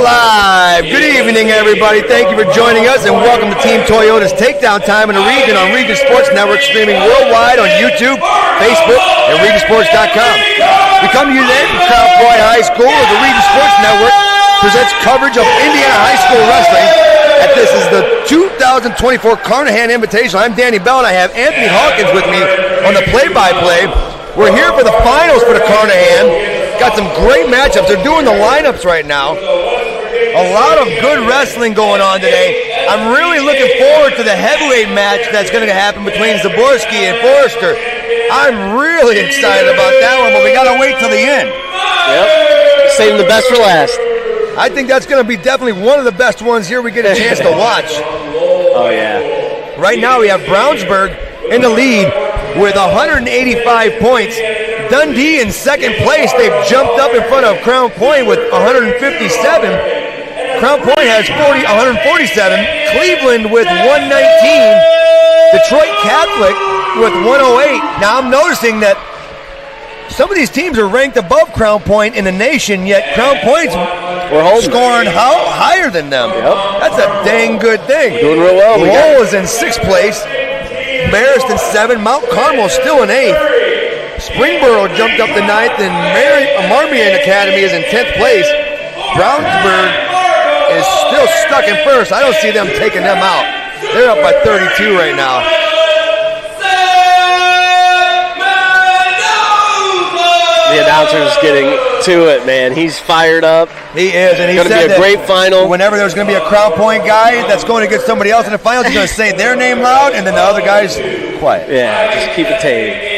live. Good evening, everybody. Thank you for joining us, and welcome to Team Toyota's Takedown Time in the region on Region Sports Network, streaming worldwide on YouTube, Facebook, and RegionSports.com. We come to you today from Crown Point High School, as the Region Sports Network presents coverage of Indiana High School wrestling. And this is the 2024 Carnahan Invitational. I'm Danny Bell, and I have Anthony Hawkins with me on the play-by-play. We're here for the finals for the Carnahan. Got some great matchups. They're doing the lineups right now. A lot of good wrestling going on today. I'm really looking forward to the heavyweight match that's going to happen between Zimorski and Forrester. I'm really excited about that one, but we got to wait till the end. Yep. Saving the best for last. I think that's going to be definitely one of the best ones here we get a chance to watch. Oh, yeah. Right now we have Brownsburg in the lead with 185 points. Dundee in second place. They've jumped up in front of Crown Point with 157. Crown Point has 147. Cleveland with 119. Detroit Catholic with 108. Now I'm noticing that some of these teams are ranked above Crown Point in the nation, yet Crown Point's scoring higher than them. Yep. That's a dang good thing. Doing real well. Lowell is in sixth place. Marist in seventh. Mount Carmel still in eighth. Springboro jumped up to ninth, and Marmion Academy is in 10th place. Brownsburg is still stuck in first. I don't see them taking them out. They're up by 32 right now. The announcer's getting to it, man. He's fired up. He is, and he's going to be a great final. Whenever there's going to be a Crown Point guy that's going to get somebody else in the finals, he's going to say their name loud, and then the other guy's quiet. Yeah, just keep it tame.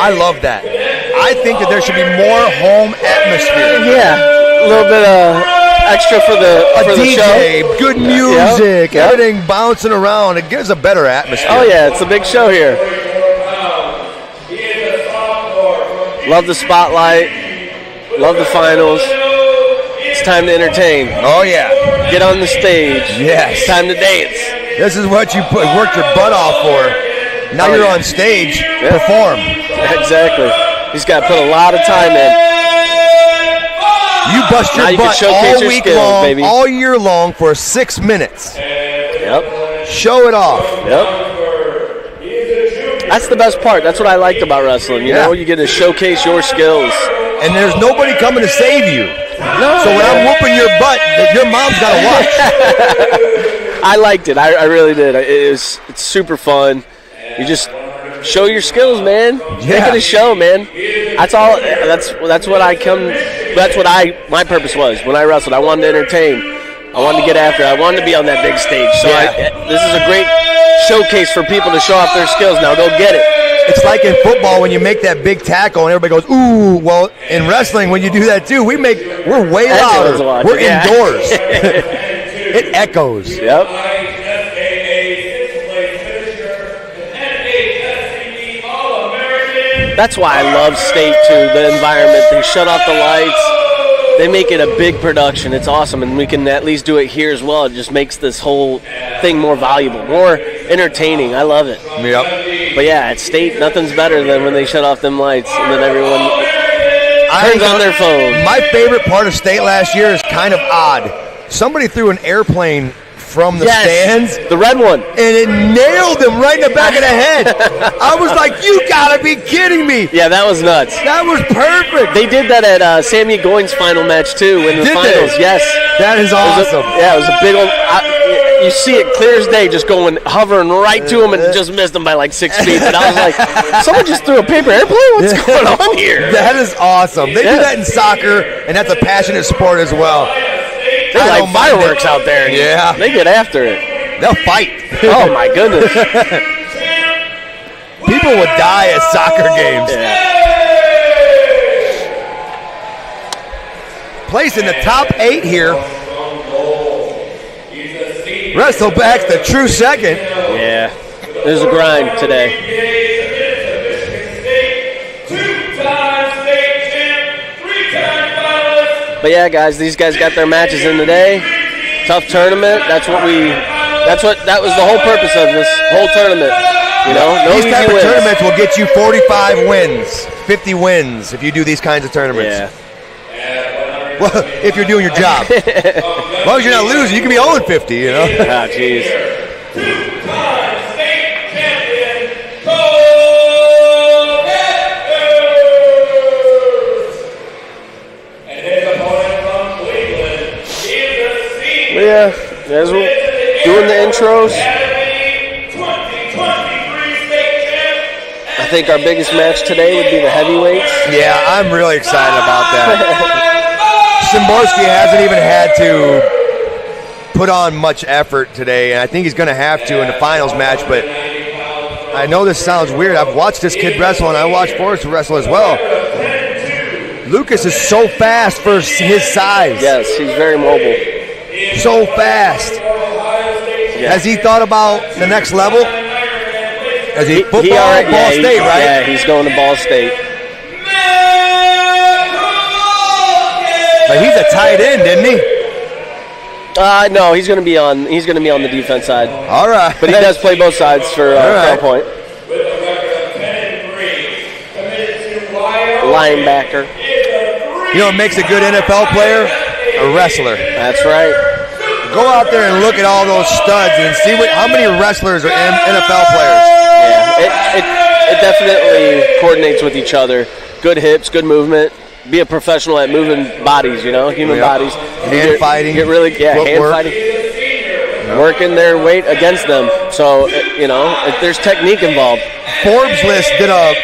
I love that. I think that there should be more home atmosphere. Yeah, a little bit extra for the DJ, show. Good music, everything bouncing around. It gives a better atmosphere. Oh, yeah, it's a big show here. Love the spotlight. Love the finals. It's time to entertain. Oh, yeah. Get on the stage. Yes. It's time to dance. This is what you worked your butt off for. Now you're on stage. Yeah. Perform. Exactly. He's got to put a lot of time in. You bust your butt all week long, baby. all year long for 6 minutes. Yep. Show it off. Yep. That's the best part. That's what I liked about wrestling. You know, you get to showcase your skills. And there's nobody coming to save you. No. So when I'm whooping your butt, your mom's got to watch. I liked it. I really did. It's super fun. You just show your skills, man. Make it a show, man. That's all. That's what I come. That's what my purpose was when I wrestled. I wanted to entertain. I wanted to get after it. I wanted to be on that big stage. So this is a great showcase for people to show off their skills. Now go get it. It's like in football when you make that big tackle and everybody goes, ooh. Well, in wrestling, when you do that too, we're way louder. We're indoors. It echoes. Yep. That's why I love State too, the environment. They shut off the lights. They make it a big production. It's awesome, and we can at least do it here as well. It just makes this whole thing more valuable, more entertaining. I love it. Yep. But yeah, at State, nothing's better than when they shut off them lights and then everyone turns on their phone. My favorite part of State last year is kind of odd. Somebody threw an airplane from the stands. The red one. And it nailed him right in the back of the head. I was like, you gotta be kidding me. Yeah, that was nuts. That was perfect. They did that at Sammy Goins' final match too in the finals. Yes. That is awesome. It was a big old, you see it clear as day, just hovering right to him and just missed him by like 6 feet. And I was like, someone just threw a paper airplane? What's going on here? That is awesome. They do that in soccer, and that's a passionate sport as well. They like fireworks out there. Yeah. They get after it. They'll fight. Oh, my goodness. People would die at soccer games. Yeah. Placed in the top 8 here. Wrestleback's the true second. Yeah. There's a grind today. But yeah, guys, these guys got their matches in today. Tough tournament. That was the whole purpose of this whole tournament. You know, these type of tournaments will get you 45 wins, 50 wins if you do these kinds of tournaments. Yeah. Well, if you're doing your job. As long as you're not losing, you can be 0-50, you know? Ah, jeez. Two-time state champion, and his opponent from Cleveland is the senior. Yeah, as we're doing the intros, I think our biggest match today would be the heavyweights. Yeah, I'm really excited about that. Zimorski hasn't even had to put on much effort today, and I think he's going to have to in the finals match, but I know this sounds weird. I've watched this kid wrestle, and I watched Forrest wrestle as well. Lucas is so fast for his size. Yes, he's very mobile. So fast. Yeah. Has he thought about the next level? Has he football, Ball State, right? Yeah, he's going to Ball State. But he's a tight end, isn't he? No, he's going to be on the defense side. All right. But he does play both sides for right. Point. Linebacker. You know what makes a good NFL player? A wrestler. That's right. Go out there and look at all those studs and see how many wrestlers are NFL players. Yeah, it definitely coordinates with each other. Good hips, good movement. Be a professional at moving bodies, human bodies. Hand fighting. Get really, hand fighting. Working their weight against them. So, there's technique involved. Forbes list did a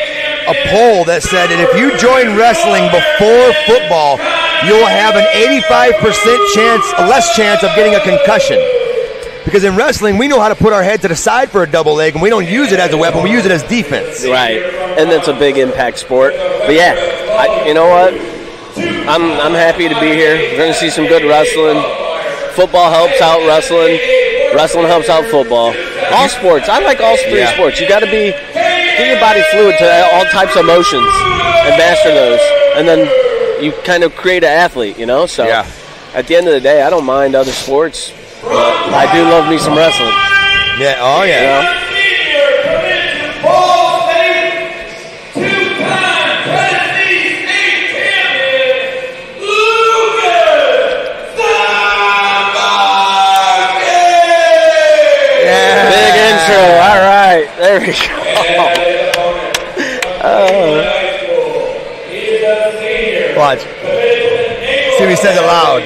poll that said that if you join wrestling before football, you'll have an 85% less chance of getting a concussion. Because in wrestling, we know how to put our head to the side for a double leg, and we don't use it as a weapon. We use it as defense. Right, and that's a big impact sport. But yeah, you know what? I'm happy to be here. We're going to see some good wrestling. Football helps out wrestling. Wrestling helps out football. All sports. I like all three sports. You got to get your body fluid to all types of motions and master those, and then you kind of create an athlete. So at the end of the day, I don't mind other sports. I do love me some wrestling. Yeah, oh yeah. Big intro. All right, there we go. Watch. See if he says it loud.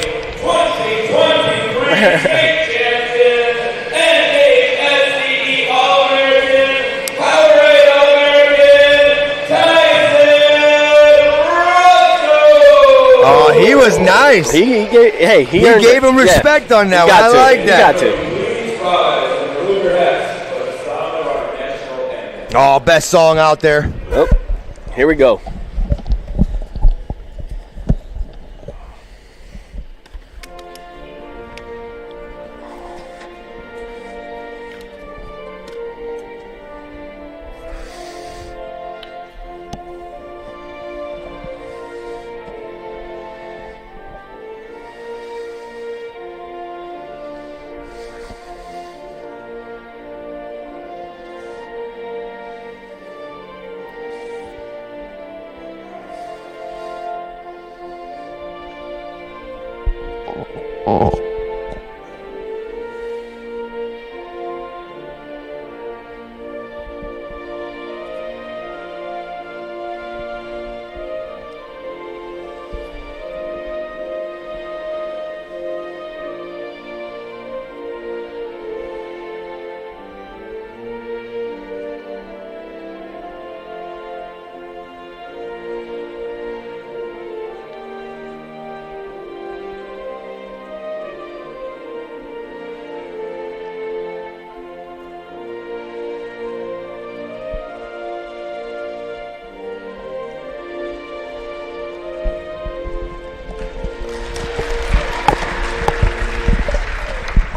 Oh, he was nice. He gave him respect on that one. I like that. You got to. Oh, best song out there. Oh, here we go.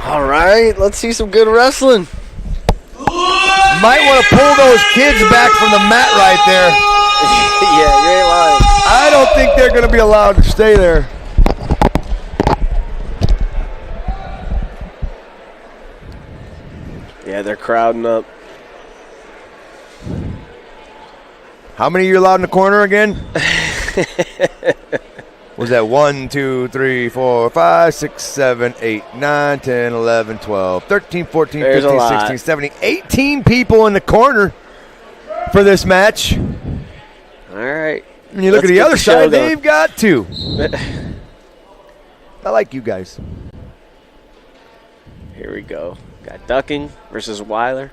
All right, let's see some good wrestling. Might want to pull those kids back from the mat right there. Yeah, you ain't lying. I don't think they're going to be allowed to stay there. Yeah, they're crowding up. How many are you allowed in the corner again? Was that 1, 2, 3, 4, 5, 6, 7, 8, 9, 10, 11, 12, 13, 14, There's 15, 16, 17, 18 people in the corner for this match. All right. And you look at the other side, they've got 2. I like you guys. Here we go. Got Ducking versus Wyller.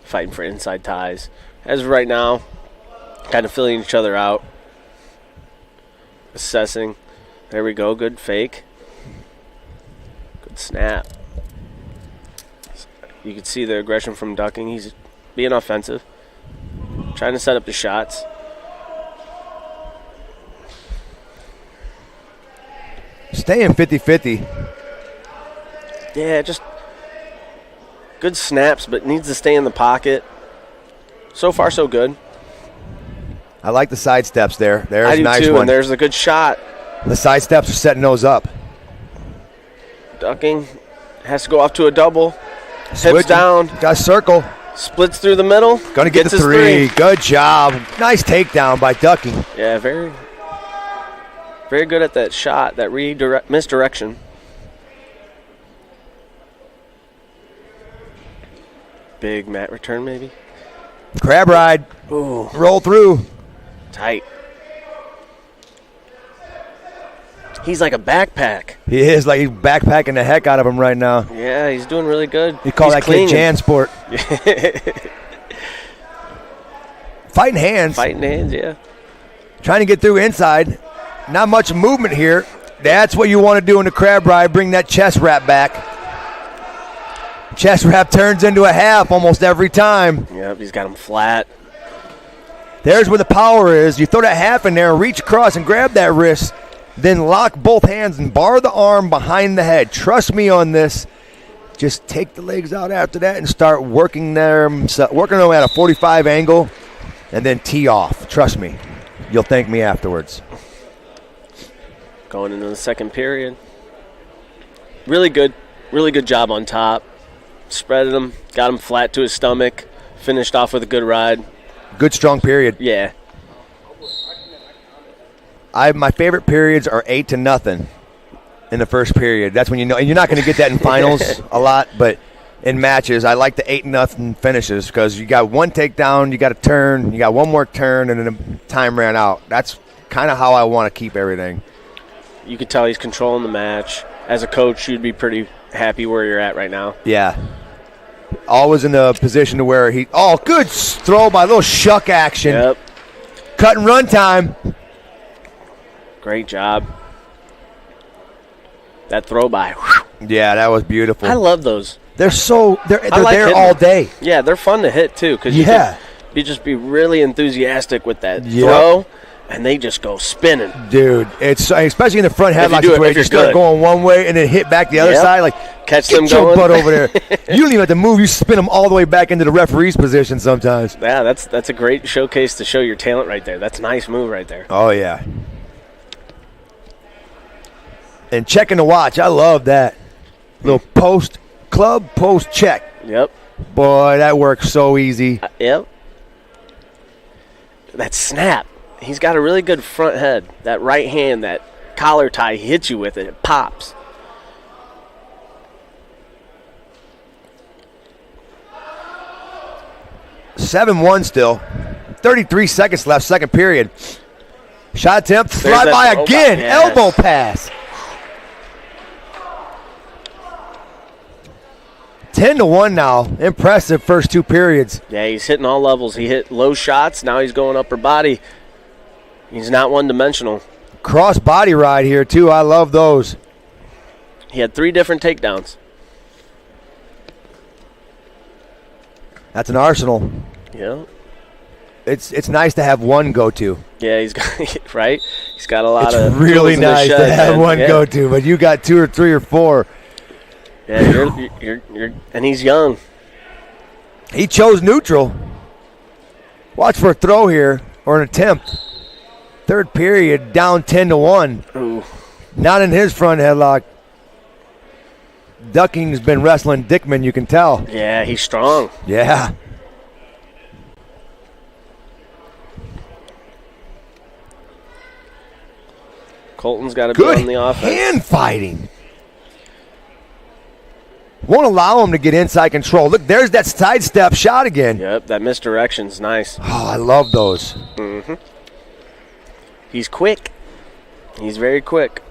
Fighting for inside ties. As of right now, kind of filling each other out. Assessing. There we go. Good fake. Good snap. You can see the aggression from Ducking. He's being offensive. Trying to set up the shots. Staying 50-50. Yeah, just good snaps, but needs to stay in the pocket. So far, so good. I like the side steps there. There's I a do nice too, one. and there's a good shot. The side steps are setting those up. Ducking has to go off to a double. Switching. Hips down. Got a circle. Splits through the middle. Gonna get Gets the his 3. Good job. Nice takedown by Ducking. Yeah, very good at that shot, that misdirection. Big mat return, maybe. Crab ride. Ooh, Roll through. tight. He's like a backpack. He is like he's backpacking the heck out of him right now. Yeah, he's doing really good. You call He's that clean. kid Jansport. Fighting hands. Fighting hands, yeah. Trying to get through inside. Not much movement here. That's what you want to do in the crab ride. Bring that chest wrap back. Chest wrap turns into a half almost every time. Yep, he's got him flat. There's where the power is. You throw that half in there, reach across and grab that wrist, then lock both hands and bar the arm behind the head. Trust me on this. Just take the legs out after that and start working them at a 45 angle and then tee off. Trust me. You'll thank me afterwards. Going into the second period. Really good job on top. Spreaded him, got him flat to his stomach, finished off with a good ride. Good, strong period. Yeah. My favorite periods are 8-0 in the first period. That's when you know, and you're not going to get that in finals a lot, but in matches, I like the 8-0 finishes because you got one takedown, you got a turn, you got one more turn, and then the time ran out. That's kind of how I want to keep everything. You could tell he's controlling the match. As a coach, you'd be pretty happy where you're at right now. Yeah. Always in the position to where good throw by a little shuck action. Yep. Cut and run time. Great job. That throw by. Yeah, that was beautiful. I love those. They're like there all day. Yeah, they're fun to hit too because you just be really enthusiastic with that throw, and they just go spinning. Dude, it's especially in the front headlock you situation. You start going one way and then hit back the other side. Like, catch get them your going. butt over there. You don't even have to move. You spin them all the way back into the referee's position sometimes. Yeah, that's a great showcase to show your talent right there. That's a nice move right there. Oh, yeah. And checking the watch. I love that. Little post check. Yep. Boy, that works so easy. Yep. That snap. He's got a really good front head. That right hand, that collar tie, he hits you with it. It pops. (7-1) still. 33 seconds left, second period. Shot attempt, fly by again. Elbow pass. 10-1 now. Impressive first two periods. Yeah, he's hitting all levels. He hit low shots. Now he's going upper body. He's not one-dimensional. Cross body ride here, too. I love those. He had 3 different takedowns. That's an arsenal. Yeah. It's nice to have one go-to. Yeah, he's got right. He's got a lot it's of. really tools in nice the shed, to have man. one go-to, but you got 2 or 3 or 4. Yeah, you're, and he's young. He chose neutral. Watch for a throw here or an attempt. Third period, down 10-1. Ooh. Not in his front headlock. Ducking's been wrestling Dickman, you can tell. Yeah, he's strong. Yeah. Colton's got to be Good on the offense. hand fighting. Won't allow him to get inside control. Look, there's that sidestep shot again. Yep, that misdirection's nice. Oh, I love those. Mm-hmm. He's quick. He's very quick.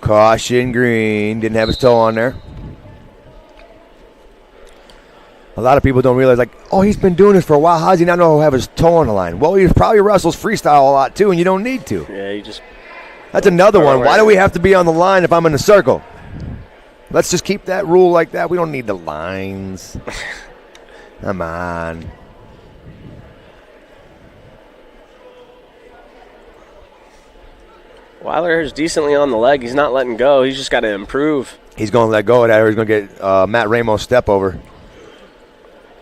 Caution, green. Didn't have his toe on there. A lot of people don't realize, like, oh, he's been doing this for a while. How does he not know to have his toe on the line? Well, he probably wrestles freestyle a lot, too, and you don't need to. Yeah, you just... That's another one. Why do we have to be on the line if I'm in the circle? Let's just keep that rule like that. We don't need the lines. Come on. Wyller is decently on the leg. He's not letting go. He's just got to improve. He's going to let go of that, or he's going to get Matt Ramos step over.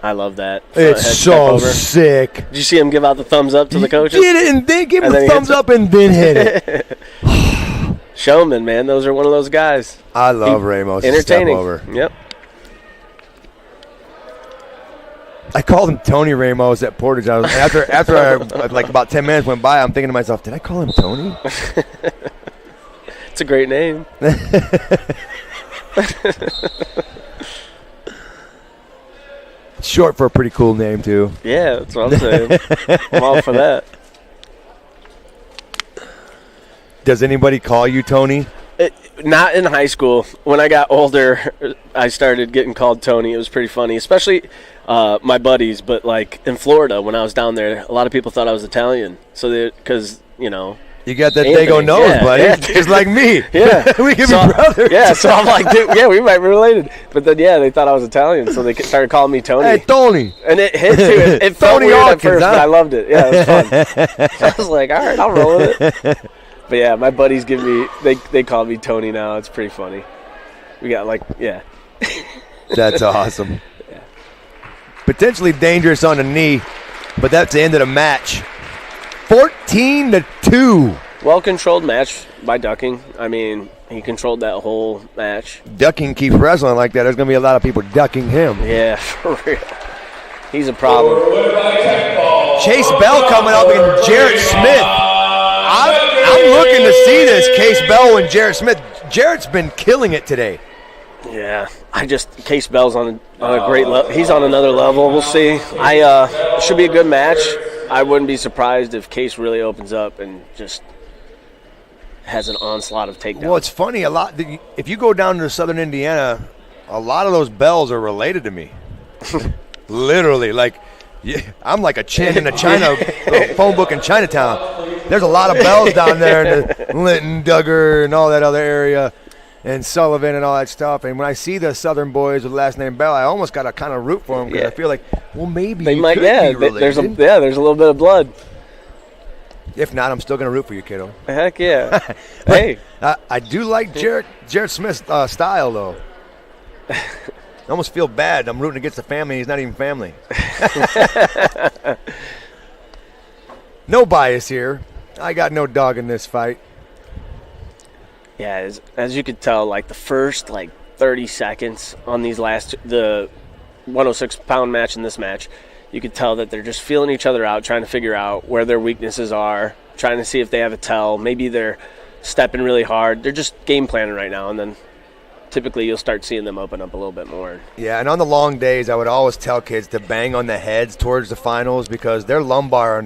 I love that. It's so sick. Did you see him give out the thumbs up to the coaches? He did it and then give him the thumbs up and then hit it. Showman, man. Those are one of those guys. I love Ramos. Entertaining. Step over. Yep. I called him Tony Ramos at Portage. After I, like about 10 minutes went by, I'm thinking to myself, did I call him Tony? It's a great name. Short for a pretty cool name, too. Yeah, that's what I'm saying. I'm all for that. Does anybody call you Tony? Not in high school. When I got older, I started getting called Tony. It was pretty funny, especially my buddies. But, like, in Florida, when I was down there, a lot of people thought I was Italian. So, because, you know. You got that Dago nose, buddy. Yeah. Just like me. Yeah. We could be brothers. Yeah, so I'm like, dude, yeah, we might be related. But then, yeah, they thought I was Italian, so they started calling me Tony. Hey, Tony. And it hit, too. It felt weird at first, but I loved it. Yeah, it was fun. So I was like, all right, I'll roll with it. But, yeah, my buddies give me – they call me Tony now. It's pretty funny. We got, like, yeah. That's awesome. Yeah. Potentially dangerous on the knee, but that's the end of the match. 14-2. Well-controlled match by ducking. I mean, he controlled that whole match. Ducking keeps wrestling like that. There's going to be a lot of people ducking him. Yeah, for real. He's a problem. Chase Bell coming up and Jarrett Smith. I'm looking to see this, Case Bell and Jarrett Smith. Jarrett's been killing it today. Yeah, Case Bell's on a great level. He's on another level. We'll see. It should be a good match. I wouldn't be surprised if Case really opens up and just has an onslaught of takedowns. Well, it's funny. If you go down to southern Indiana, a lot of those Bells are related to me. Literally, like, yeah, I'm like a chin in a phone book in Chinatown. There's a lot of Bells down there in the Linton, Duggar, and all that other area, and Sullivan and all that stuff. And when I see the Southern boys with the last name Bell, I almost got to kind of root for them because I feel like, well, maybe they might. Yeah, be related. There's a little bit of blood. If not, I'm still going to root for you, kiddo. Heck yeah. Hey, I do like Jarrett Smith's style though. I almost feel bad. I'm rooting against the family. He's not even family. No bias here. I got no dog in this fight. Yeah, as you could tell, like the first 30 seconds on the 106-pound match and this match, you could tell that they're just feeling each other out, trying to figure out where their weaknesses are, trying to see if they have a tell. Maybe they're stepping really hard. They're just game planning right now, and then typically you'll start seeing them open up a little bit more. Yeah, and on the long days, I would always tell kids to bang on the heads towards the finals because their lumbar,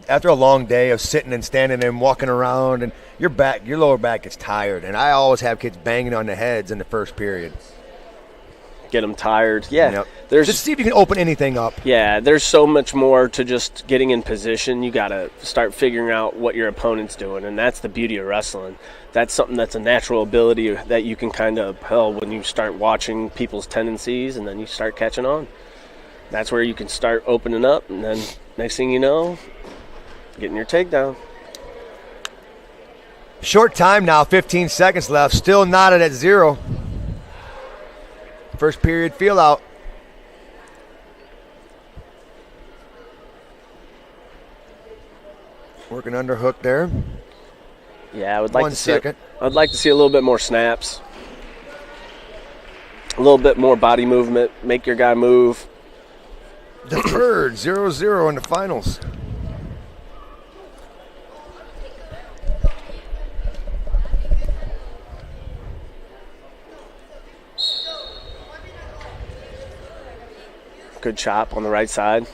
after a long day of sitting and standing and walking around, and your lower back gets tired. And I always have kids banging on the heads in the first period. Get them tired. Yeah. Yep. Just see if you can open anything up. Yeah, there's so much more to just getting in position. You got to start figuring out what your opponent's doing, and that's the beauty of wrestling. That's something that's a natural ability that you can kind of upheld when you start watching people's tendencies and then you start catching on. That's where you can start opening up, and then next thing you know, getting your takedown. Short time now, 15 seconds left. Still knotted at 0. First period feel out. Working underhook there. Yeah, I would like I'd like to see a little bit more snaps. A little bit more body movement. Make your guy move. Deferred 0-0 in the finals. Good chop on the right side.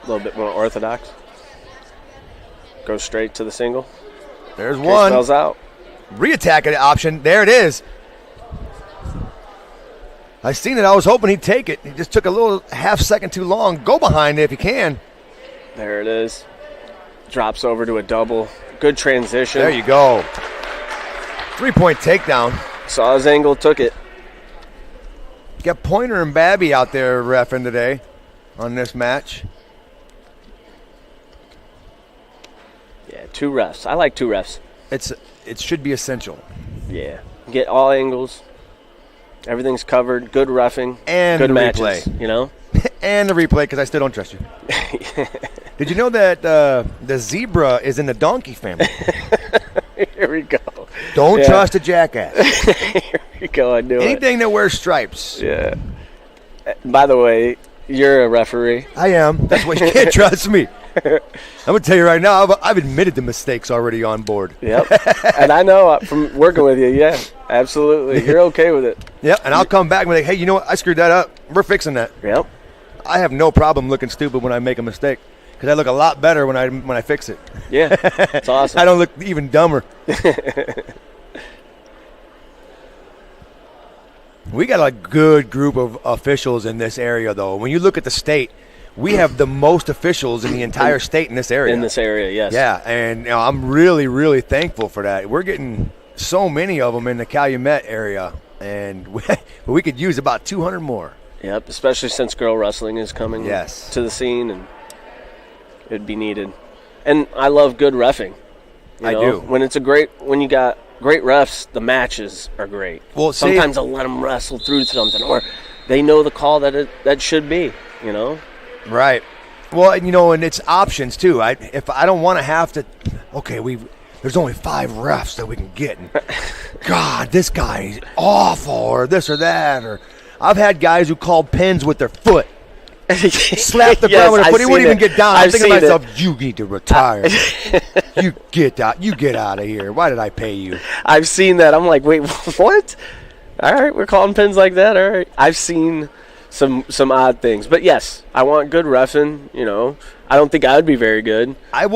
A little bit more orthodox. Goes straight to the single. There's Case one. Bell's out. Re-attack option. There it is. I seen it. I was hoping he'd take it. He just took a little half second too long. Go behind it if you can. There it is. Drops over to a double. Good transition. There you go. 3-point takedown. Saw his angle, took it. Got Pointer and Babby out there reffing today on this match. Yeah, 2 refs. I like 2 refs. It should be essential. Yeah. Get all angles. Everything's covered. Good reffing. And good the matches, replay. you know? And the replay, because I still don't trust you. Did you know that the zebra is in the donkey family? Here we go. Don't trust a jackass. Here we go. I knew Anything that wears stripes. it. Yeah. By the way, you're a referee. I am. That's why you can't trust me. I'm going to tell you right now, I've admitted the mistakes already on board. Yep. And I know from working with you, yeah, absolutely. You're okay with it. Yep, and I'll come back and be like, hey, you know what? I screwed that up. We're fixing that. Yep. I have no problem looking stupid when I make a mistake because I look a lot better when I fix it. Yeah, it's awesome. I don't look even dumber. We got a good group of officials in this area, though. When you look at the state, we have the most officials in the entire state in this area. In this area, yes. Yeah, and I'm really, really thankful for that. We're getting so many of them in the Calumet area, and we could use about 200 more. Yep, especially since girl wrestling is coming Yes. to the scene, and it'd be needed. And I love good reffing. You know? do. When you got great refs, the matches are great. Well, sometimes they'll let them wrestle through something, or they know the call that should be. You know. Right. Well, and it's options too. If I don't want to have to, okay, there's only 5 refs that we can get. And God, this guy's awful, or this or that, or I've had guys who called pins with their foot. Slap the ground with their foot. He wouldn't even get down. I'm thinking to myself, you need to retire. You get out. You get out of here. Why did I pay you? I've seen that. I'm like, wait, what? All right, we're calling pins like that. All right. I've seen some odd things, but yes, I want good reffing. I don't think I would be very good. I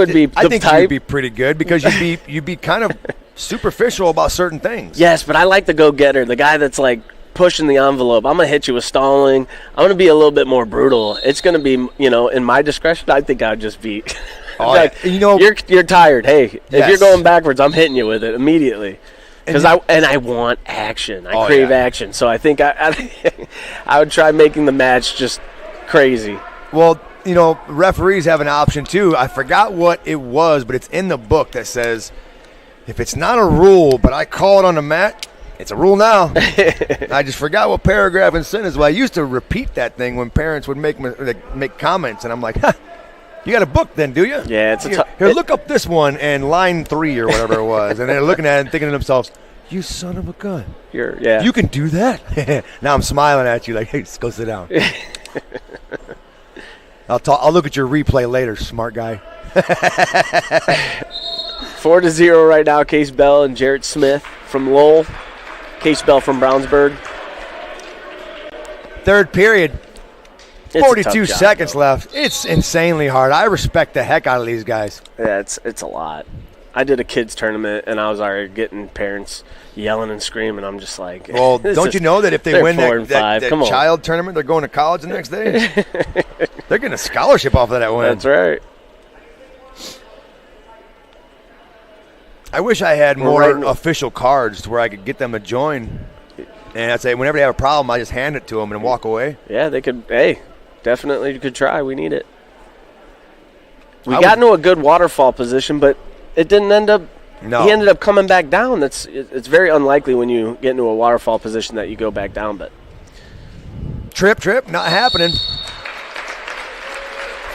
think you'd be pretty good because you'd be kind of superficial about certain things. Yes, but I like the go-getter, the guy that's like pushing the envelope. I'm gonna hit you with stalling. I'm gonna be a little bit more brutal. It's gonna be, in my discretion. I think I'd just be. Like, you're tired. Hey, if you're going backwards, I'm hitting you with it immediately. Because I want action. I crave action. So I think I would try making the match just crazy. Well, referees have an option too. I forgot what it was, but it's in the book that says if it's not a rule, but I call it on the mat, it's a rule now. I just forgot what paragraph and sentence. Well, I used to repeat that thing when parents would make comments, and I'm like, you got a book then, do you? Yeah, it's here, look up this one and line 3 or whatever it was. And they're looking at it and thinking to themselves, you son of a gun. You can do that? Now I'm smiling at you like, hey, just go sit down. I'll look at your replay later, smart guy. 4-0 right now, Case Bell and Jarrett Smith from Lowell. Case Bell from Brownsburg. Third period. 42 seconds left. It's insanely hard. I respect the heck out of these guys. Yeah, it's a lot. I did a kids tournament, and I was already getting parents yelling and screaming. I'm just like, well, don't you know that if they win that Come child tournament, they're going to college the next day? They're getting a scholarship off of that win. That's right. I wish I had more official cards to where I could get them to join. And I'd say whenever they have a problem, I just hand it to them and walk away. Yeah, they could. Hey, definitely you could try. We need it. We got into a good waterfall position, but it didn't end up. No. He ended up coming back down. It's very unlikely when you get into a waterfall position that you go back down. But trip, not happening.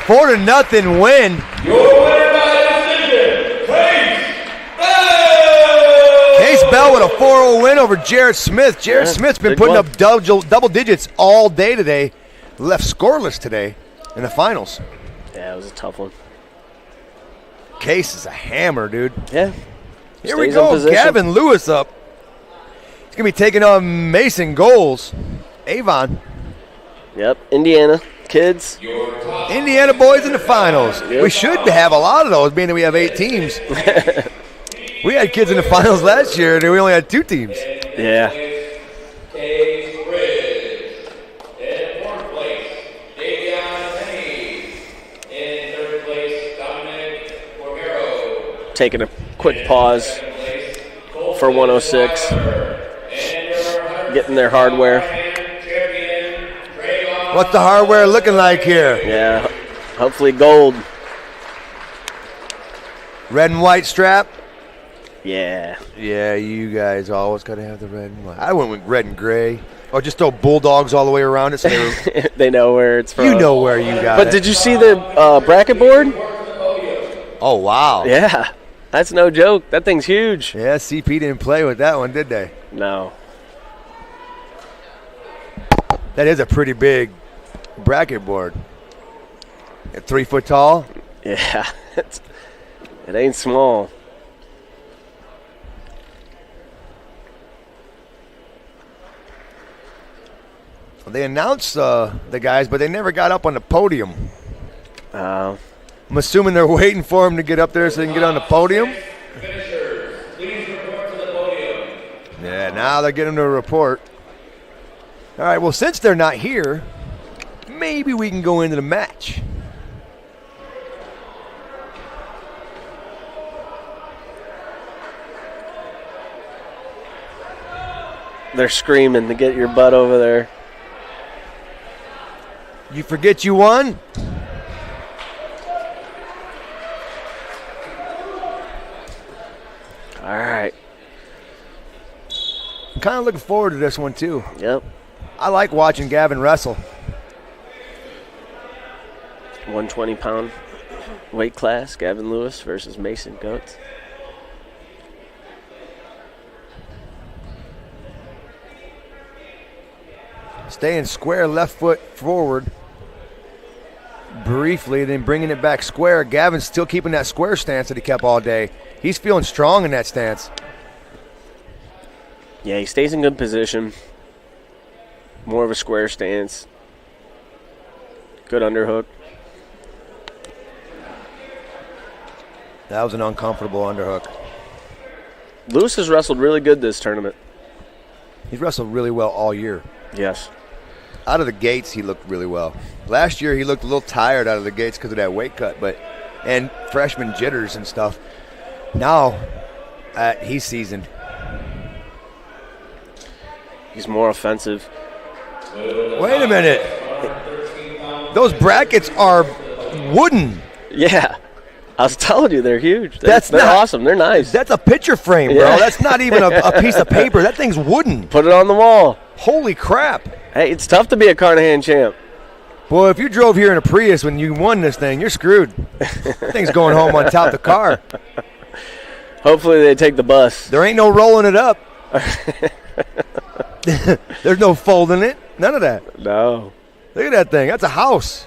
4-0 win. Your winner by decision, Case Bell with a 4-0 win over Jarrett Smith. Jarrett Smith's been putting up double digits all day today. Left scoreless today in the finals. Yeah, it was a tough one. Case is a hammer, dude. Yeah. Here we go. Gavin Lewis up. He's going to be taking on Mason Goelz. Avon. Yep, Indiana kids. Indiana boys in the finals. Yep. We should have a lot of those, being that we have 8 teams. We had kids in the finals last year, and we only had 2 teams. Yeah. In fourth place, Denny. In third place, Taking a quick pause for 106. Getting their hardware. What's the hardware looking like here? Yeah, hopefully gold. Red and white strap? Yeah. Yeah, you guys always got to have the red and white. I went with red and gray. Or just throw bulldogs all the way around it so they know where it's from. You know where you got But it. did you see the bracket board? Oh, wow. Yeah, that's no joke. That thing's huge. Yeah, CP didn't play with that one, did they? No. That is a pretty big bracket board. 3 foot tall? Yeah, it ain't small. They announced the guys, but they never got up on the podium. I'm assuming they're waiting for them to get up there so they can get on the podium. Yeah, now they're getting to report. All right, well, since they're not here, maybe we can go into the match. They're screaming to get your butt over there. You forget you won? All right. I'm kind of looking forward to this one, too. Yep. I like watching Gavin wrestle. 120-pound weight class, Gavin Lewis versus Mason Goetz. Staying square, left foot forward. Briefly, then bringing it back square. Gavin's still keeping that square stance that he kept all day. He's feeling strong in that stance. Yeah, he stays in good position. More of a square stance. Good underhook. That was an uncomfortable underhook. Lewis has wrestled really good this tournament. He's wrestled really well all year. Yes. Out of the gates, he looked really well. Last year, he looked a little tired out of the gates because of that weight cut, and freshman jitters and stuff. Now, he's seasoned. He's more offensive. Wait a minute. Those brackets are wooden. Yeah. I was telling you, they're huge. They're That's not awesome. They're nice. That's a picture frame, bro. Yeah. That's not even a piece of paper. That thing's wooden. Put it on the wall. Holy crap. Hey, it's tough to be a Carnahan champ. Boy, if you drove here in a Prius when you won this thing, you're screwed. That thing's going home on top of the car. Hopefully they take the bus. There ain't no rolling it up. There's no folding it. None of that. No. Look at that thing. That's a house.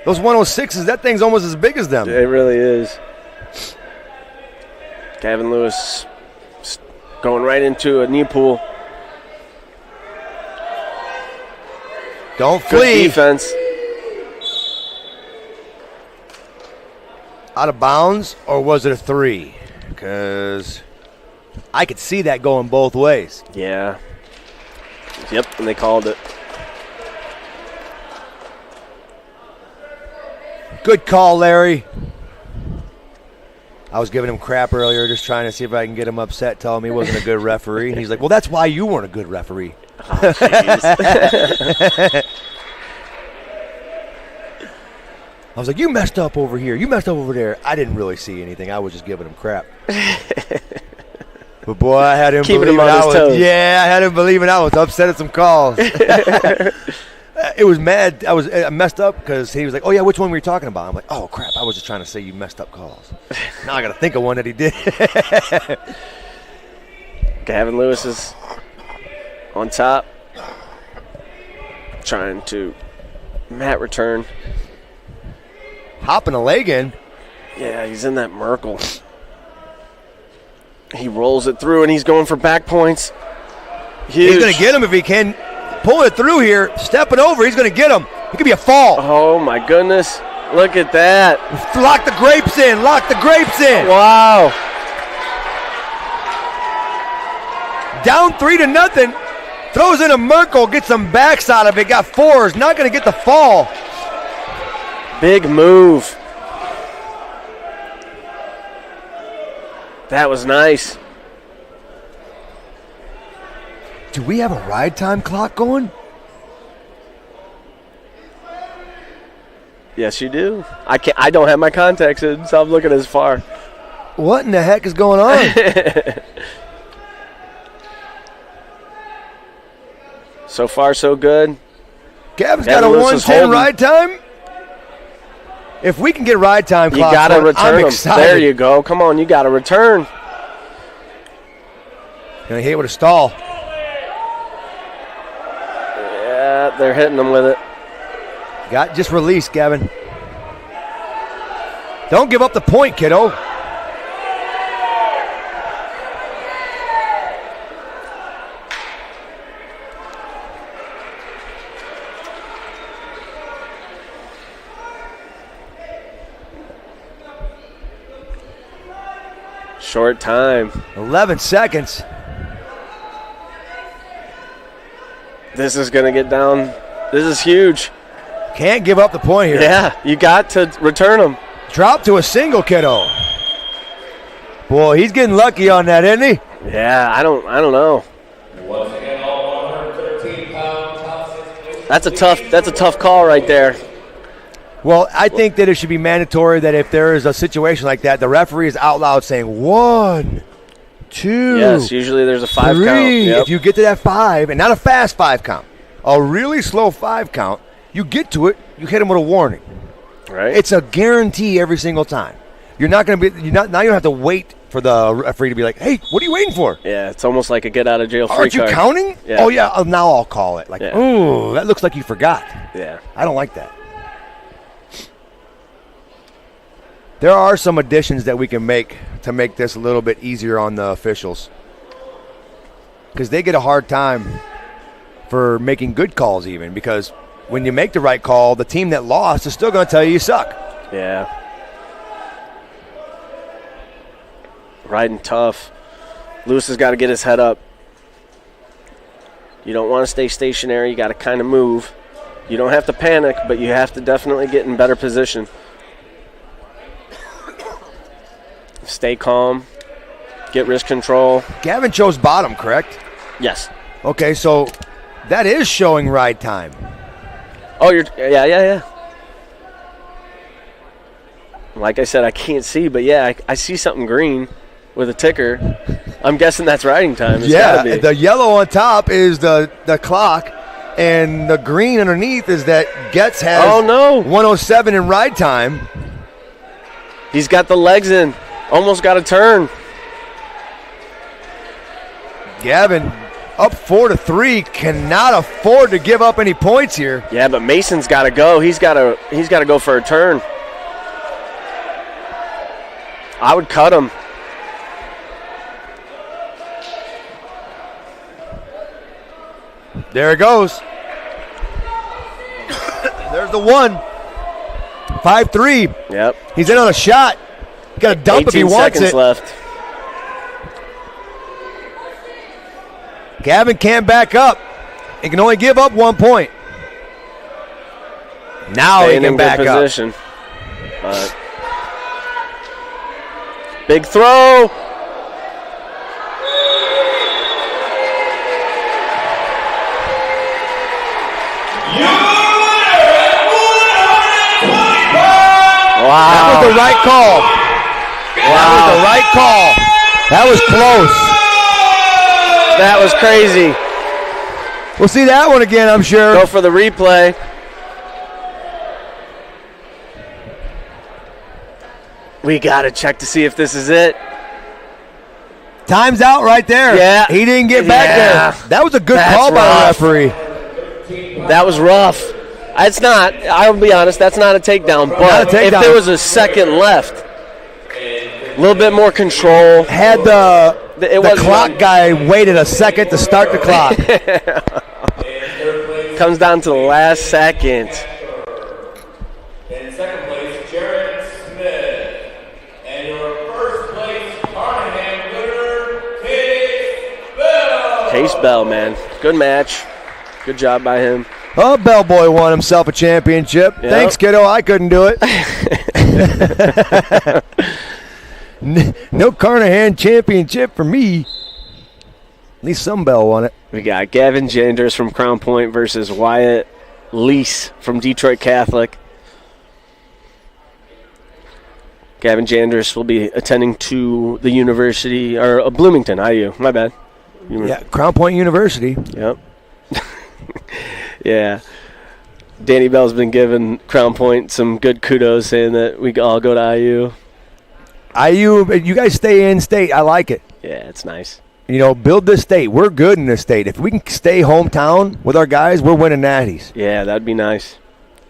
Those 106s, that thing's almost as big as them. It really is. Gavin Lewis going right into a knee pull. Don't Good flee. defense. Out of bounds, or was it a 3? Because I could see that going both ways. Yeah. Yep, and they called it. Good call, Larry. I was giving him crap earlier, just trying to see if I can get him upset, telling me he wasn't a good referee. And he's like, well, that's why you weren't a good referee. Oh, I was like, you messed up over here. You messed up over there. I didn't really see anything. I was just giving him crap. But, boy, I had him Keeping believing him on I his was. toes. Yeah, I had him believing I was upset at some calls. It was mad. I messed up because he was like, oh, yeah, which one were you talking about? I'm like, oh, crap. I was just trying to say you messed up calls. Now I got to think of one that he did. Gavin Lewis is on top. Trying to mat return. Hopping a leg in. Yeah, he's in that Merkle. He rolls it through, and he's going for back points. Huge. He's going to get him if he can. Pulling it through here, stepping over, he's going to get him. It could be a fall. Oh, my goodness. Look at that. Lock the grapes in. Lock the grapes in. Wow. Down 3-0. Throws in a Merkel, gets some backs out of it. Got 4s. Not going to get the fall. Big move. That was nice. Do we have a ride time clock going? Yes, you do. I don't have my contacts in, so I'm looking as far. What in the heck is going on? So far, so good. Gavin's got a Lewis is 1:10 holding. ride time. If we can get ride time You clocks got to going, return I'm them. excited. There you go. Come on, you got to return. Gonna hit with a stall. Yeah, they're hitting them with it. Just release, Gavin. Don't give up the point, kiddo. Short time. 11 seconds. This is going to get down. This is huge. Can't give up the point here. Yeah, you got to return them. Drop to a single, kiddo. Boy, he's getting lucky on that, isn't he? Yeah, I don't know. Once again, all 113-pound top 6. That's a tough call right there. Well, I think that it should be mandatory that if there is a situation like that, the referee is out loud saying 1, 2, Yes, usually there's a 5 3. count. Yep. If you get to that 5, and not a fast 5 count, a really slow 5 count, you get to it, you hit him with a warning. Right. It's a guarantee every single time. You're not going to be. Now you don't have to wait for the referee to be like, "Hey, what are you waiting for? Yeah, it's almost like a get out of jail free Aren't you card. counting? Yeah. Oh yeah, now I'll call it. Like, Yeah. ooh, that looks like you forgot. Yeah. I don't like that. There are some additions that we can make to make this a little bit easier on the officials, because they get a hard time for making good calls, even because when you make the right call, the team that lost is still going to tell you suck. Yeah. Riding tough. Lewis has got to get his head up. You don't want to stay stationary. You got to kind of move. You don't have to panic, but you have to definitely get in better position. Stay calm. Get wrist control. Gavin chose bottom, correct? Yes. Okay, so that is showing ride time. Oh, yeah. Like I said, I can't see, but yeah, I see something green with a ticker. I'm guessing that's riding time. It's Yeah, gotta be. the yellow on top is the clock, and the green underneath is that Goetz has 107 in ride time. He's got the legs in. Almost got a turn. Gavin up 4-3, cannot afford to give up any points here. Yeah, but Mason's got to go. He's got to go for a turn. I would cut him. There it goes. There's the 1. 5-3. Yep. He's in on a shot. Got to dump if he wants 18 seconds it. left. Gavin can't back up. He can only give up 1 point. Now Staying he can in back good up. position. Big throw. Wow. That was the right call. That was the right call. That was close. That was crazy. We'll see that one again, I'm sure. Go for the replay. We got to check to see if this is it. Time's out right there. Yeah. He didn't get back there. That was a good That's call by rough. the referee. That was rough. It's not. I'll be honest. That's not a takedown. But Not a takedown. if there was a second left, a little bit more control. Had the The clock guy waited a second to start the clock. Comes down to the last second. In second place, Jared Smith. And your first place, Carnahan winner, Case Bell, man. Good match. Good job by him. Oh, Bellboy won himself a championship. Yep. Thanks, kiddo. I couldn't do it. No Carnahan championship for me. At least some Bell won it. We got Gavin Jendras from Crown Point versus Wyatt Lease from Detroit Catholic. Gavin Jendras will be attending to the university, or Bloomington, IU. My bad. Yeah, Crown Point University. Yep. Yeah. Danny Bell's been giving Crown Point some good kudos, saying that we all go to IU. IU, you guys stay in state. I like it. Yeah, it's nice. Build this state. We're good in this state. If we can stay hometown with our guys, we're winning natties. Yeah, that'd be nice.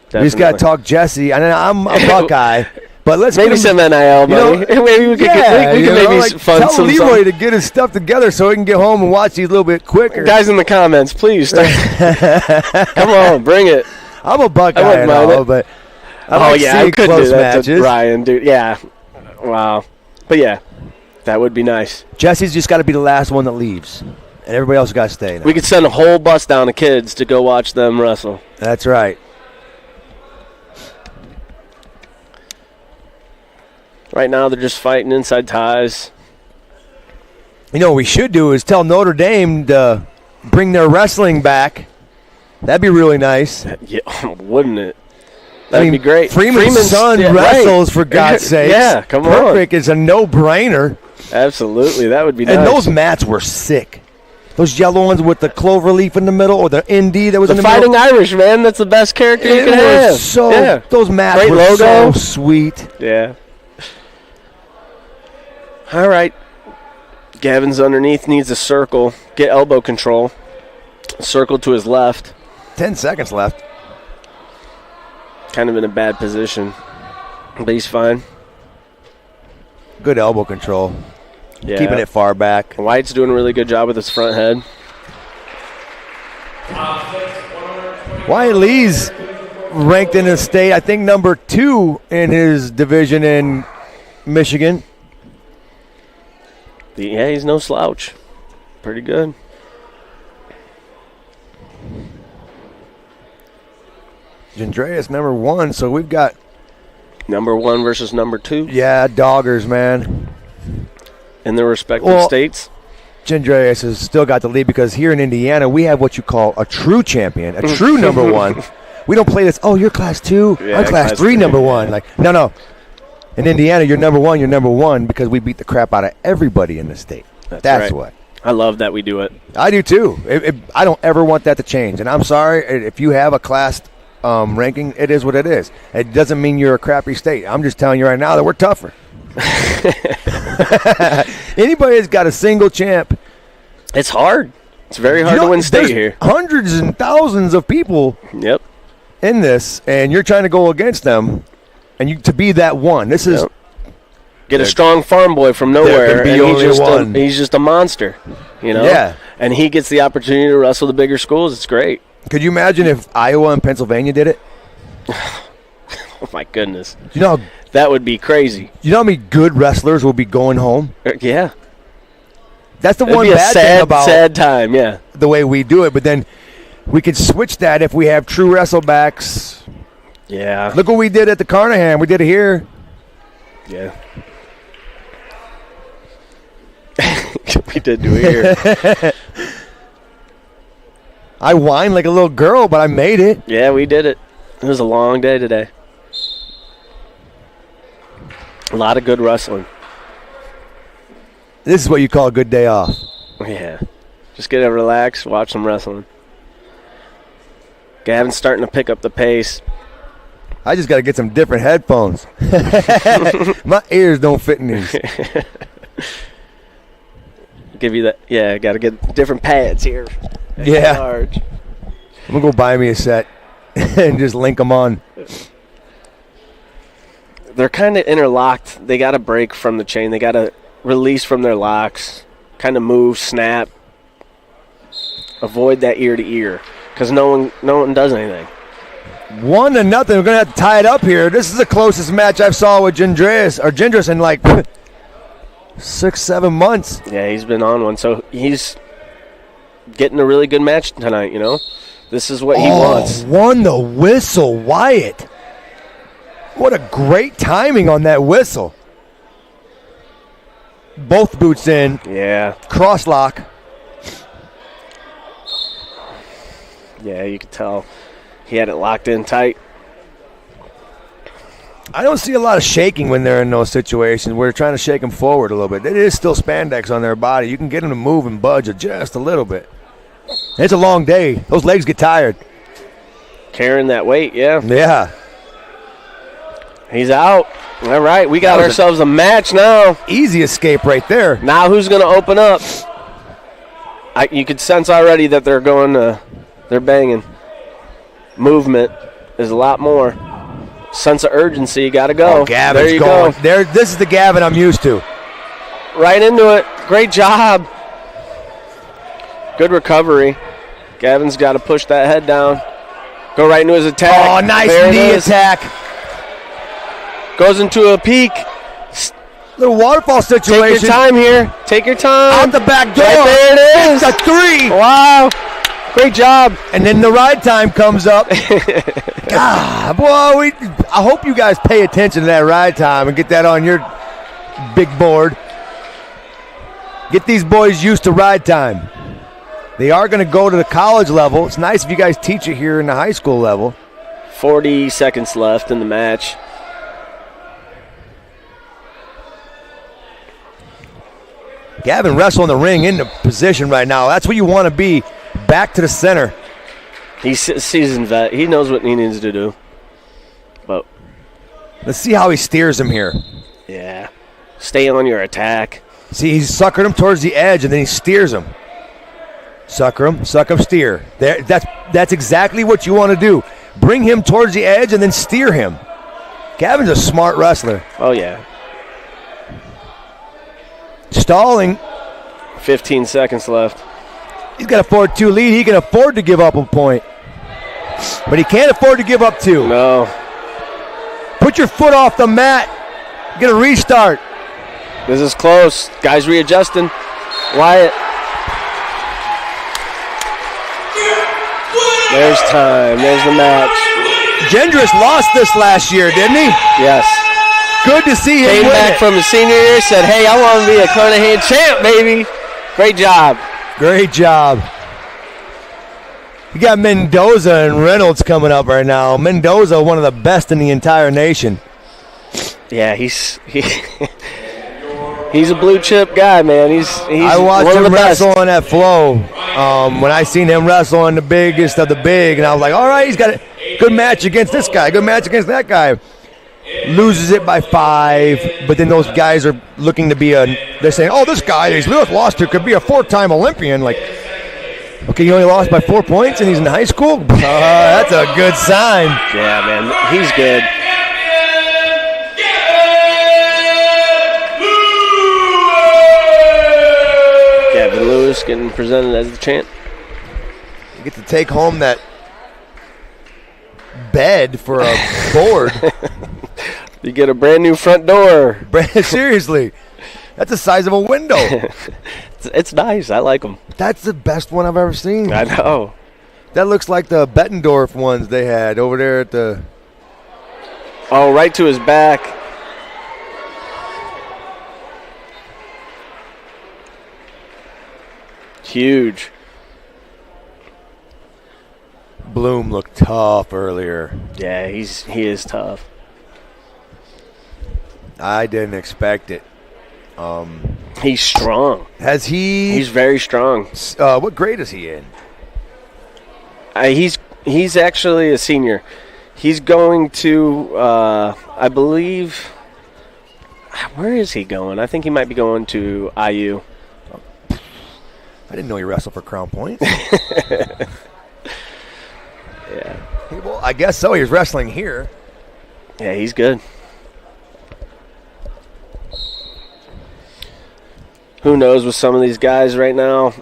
Definitely. We just got to talk Jesse. And I'm a Buckeye. But let's maybe some NIL money. Maybe we could fund tell Leroy to get his stuff together so he can get home and watch these a little bit quicker. Guys in the comments, please. Come on, bring it. I'm a Buckeye and all, but I I could close do that matches. To Ryan, dude. Yeah. Wow. But yeah, that would be nice. Jesse's just got to be the last one that leaves, and everybody else got to stay now. We could send a whole bus down of kids to go watch them wrestle. That's right. Right now, they're just fighting inside ties. What we should do is tell Notre Dame to bring their wrestling back. That'd be really nice. Yeah, wouldn't it? That'd be great. Freeman's son wrestles, for God's sake. Yeah, come on. Perfect. It's a no-brainer. Absolutely. That would be nice. And those mats were sick. Those yellow ones with the clover leaf in the middle, or the ND that was in the middle. The Fighting Irish, man. That's the best character you can have. Those mats great were logo. so sweet. Yeah. All right. Gavin's underneath, needs a circle. Get elbow control. Circle to his left. 10 seconds left. Kind of in a bad position. But he's fine. Good elbow control. Yeah. Keeping it far back. White's doing a really good job with his front head. Wyatt Lee's ranked in the state, I think, number 2 in his division in Michigan. Yeah, he's no slouch. Pretty good. Jendras number 1, so we've got number 1 versus number 2. Yeah, doggers, man. In their respective states. Jendras has still got the lead because here in Indiana we have what you call a true champion, a true number 1. We don't play this. Oh, you're class 2. Yeah, I'm class 3, number 1. Like, no. In Indiana, you're number 1. You're number 1 because we beat the crap out of everybody in the state. That's right. what. I love that we do it. I do too. I don't ever want that to change. And I'm sorry if you have a class ranking. It is what it is. It doesn't mean you're a crappy state. I'm just telling you right now that we're tougher. Anybody that's got a single champ. It's hard. It's very hard to win state here. Hundreds and thousands of people in this, and you're trying to go against them. And to be that one, this is get a strong farm boy from nowhere, and he's just a monster, Yeah, and he gets the opportunity to wrestle the bigger schools. It's great. Could you imagine if Iowa and Pennsylvania did it? Oh my goodness! That would be crazy. You know how many good wrestlers will be going home? Yeah, that's the one bad thing about sad time. Yeah, the way we do it, but then we could switch that if we have true wrestlebacks. Yeah. Look what we did at the Carnahan. We did it here. Yeah. We did do it here. I whined like a little girl, but I made it. Yeah, we did it. It was a long day today. A lot of good wrestling. This is what you call a good day off. Yeah. Just get to relax, watch some wrestling. Gavin's starting to pick up the pace. I just got to get some different headphones. My ears don't fit in these. Give you that. Yeah, got to get different pads here. Yeah. Large. I'm going to go buy me a set and just link them on. They're kind of interlocked. They got to break from the chain. They got to release from their locks. kind of move, snap, avoid that ear to ear, because no one does anything. 1-0. We're going to have to tie it up here. This is the closest match I've saw with Jendras in like 6-7 months. Yeah, he's been on one, so he's getting a really good match tonight, you know. This is what he wants. Won the whistle, Wyatt. What a great timing on that whistle. Both boots in. Yeah. Cross lock. Yeah, you could tell he had it locked in tight. I don't see a lot of shaking when they're in those situations. We're trying to shake them forward a little bit. It is still spandex on their body. You can get them to move and budge just a little bit. It's a long day. Those legs get tired. Carrying that weight, yeah. Yeah. He's out. All right, we got ourselves a match now. Easy escape right there. Now who's going to open up? You could sense already that they're banging. Movement is a lot more. Sense of urgency, got to go. Oh, Gavin's there you going. go. This is the Gavin I'm used to. Right into it. Great job. Good recovery. Gavin's got to push that head down. Go right into his attack. Oh, nice there knee attack. Goes into a peak. Little waterfall situation. Take your time here. Take your time. Out the back door. Right there it is. It's a 3. Wow. Great job. And then the ride time comes up. God, boy, I hope you guys pay attention to that ride time and get that on your big board. Get these boys used to ride time. They are going to go to the college level. It's nice if you guys teach it here in the high school level. 40 seconds left in the match. Gavin wrestle in the ring into position right now. That's what you want to be. Back to the center. He's a seasoned vet. He knows what he needs to do. But let's see how he steers him here. Yeah. Stay on your attack. See, he's suckered him towards the edge, and then he steers him. Suck him, steer. That's exactly what you want to do. Bring him towards the edge and then steer him. Gavin's a smart wrestler. Oh, yeah. Stalling. 15 seconds left. He's got a 4-2 lead. He can afford to give up a point. But he can't afford to give up 2. No. Put your foot off the mat. Get a restart. This is close. Guys readjusting. Wyatt. There's time. There's the match. Jendras lost this last year, didn't he? Yes. Good to see him Came win back it. from his senior year, said, hey, I want to be a Carnahan champ, baby. Great job. Great job. You got Mendoza and Reynolds coming up right now. Mendoza, one of the best in the entire nation. Yeah, he's a blue chip guy, man. He's I watched one of him the best. wrestle on that flow. When I seen him wrestle on the biggest of the big, and I was like, all right, he's got a good match against this guy, good match against that guy. Loses it by 5, but then those guys are looking to be they're saying, oh, this guy he's lost to could be a 4-time Olympian. Like, okay, you only lost by 4 points and he's in high school? That's a good sign. Yeah, man, he's good. Gavin Lewis getting presented as the champ. You get to take home that bed for a board. You get a brand new front door. Seriously, that's the size of a window. It's nice. I like them. That's the best one I've ever seen. I know. That looks like the Bettendorf ones they had over there at the... Oh, right to his back. Huge. Buum looked tough earlier. Yeah, he is tough. I didn't expect it. He's strong. Has he... He's very strong. What grade is he in? He's actually a senior. He's going to, I believe... Where is he going? I think he might be going to IU. I didn't know he wrestled for Crown Point. Yeah. Well, I guess so. He was wrestling here. Yeah, he's good. who knows with some of these guys right now.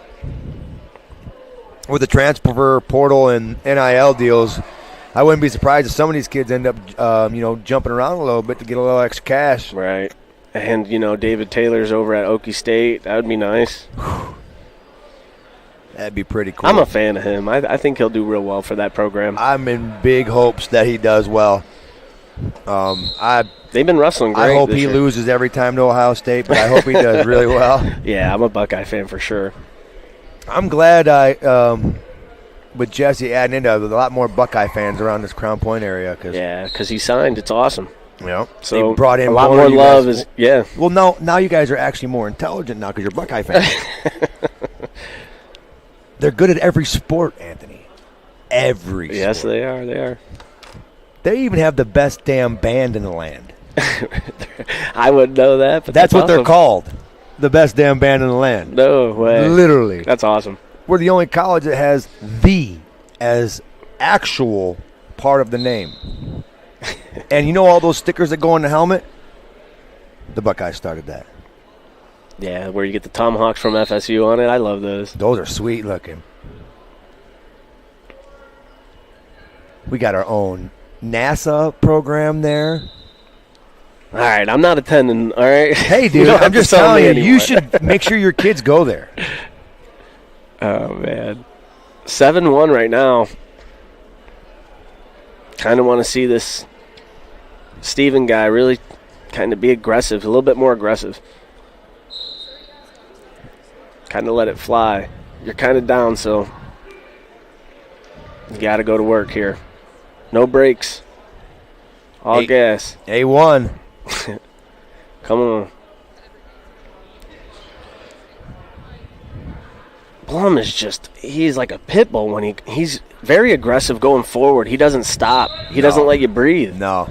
With the transfer portal and NIL deals, I wouldn't be surprised if some of these kids end up, jumping around a little bit to get a little extra cash. Right. And, David Taylor's over at Okie State. That would be nice. That'd be pretty cool. I'm a fan of him. I think he'll do real well for that program. I'm in big hopes that he does well. They've been wrestling great. I hope he year. loses every time to Ohio State, but I hope he does really well. Yeah, I'm a Buckeye fan for sure. I'm glad with Jesse adding into a lot more Buckeye fans around this Crown Point area. Because he signed. It's awesome. Yeah. So they brought in a lot more love. Well, now you guys are actually more intelligent now because you're Buckeye fans. They're good at every sport, Anthony. Every sport. Yes, they are. They are. They even have the best damn band in the land. I wouldn't know that, but that's what awesome. they're called. The best damn band in the land. No way. Literally. That's awesome. We're the only college that has "the" as actual part of the name. And you know all those stickers that go on the helmet? The Buckeyes started that. Yeah, where you get the tomahawks from FSU on it. I love those. Those are sweet looking. We got our own NASA program there. All right, I'm not attending, all right? Hey, dude, I'm just telling you, you should make sure your kids go there. Oh, man. 7-1 right now. Kind of want to see this Steven guy really kind of be aggressive, a little bit more aggressive. Kind of let it fly. You're kind of down, so you got to go to work here. No brakes. All gas. A1. Come on. Buum is he's like a pit bull when he's very aggressive going forward. He doesn't stop. He doesn't let you breathe. No.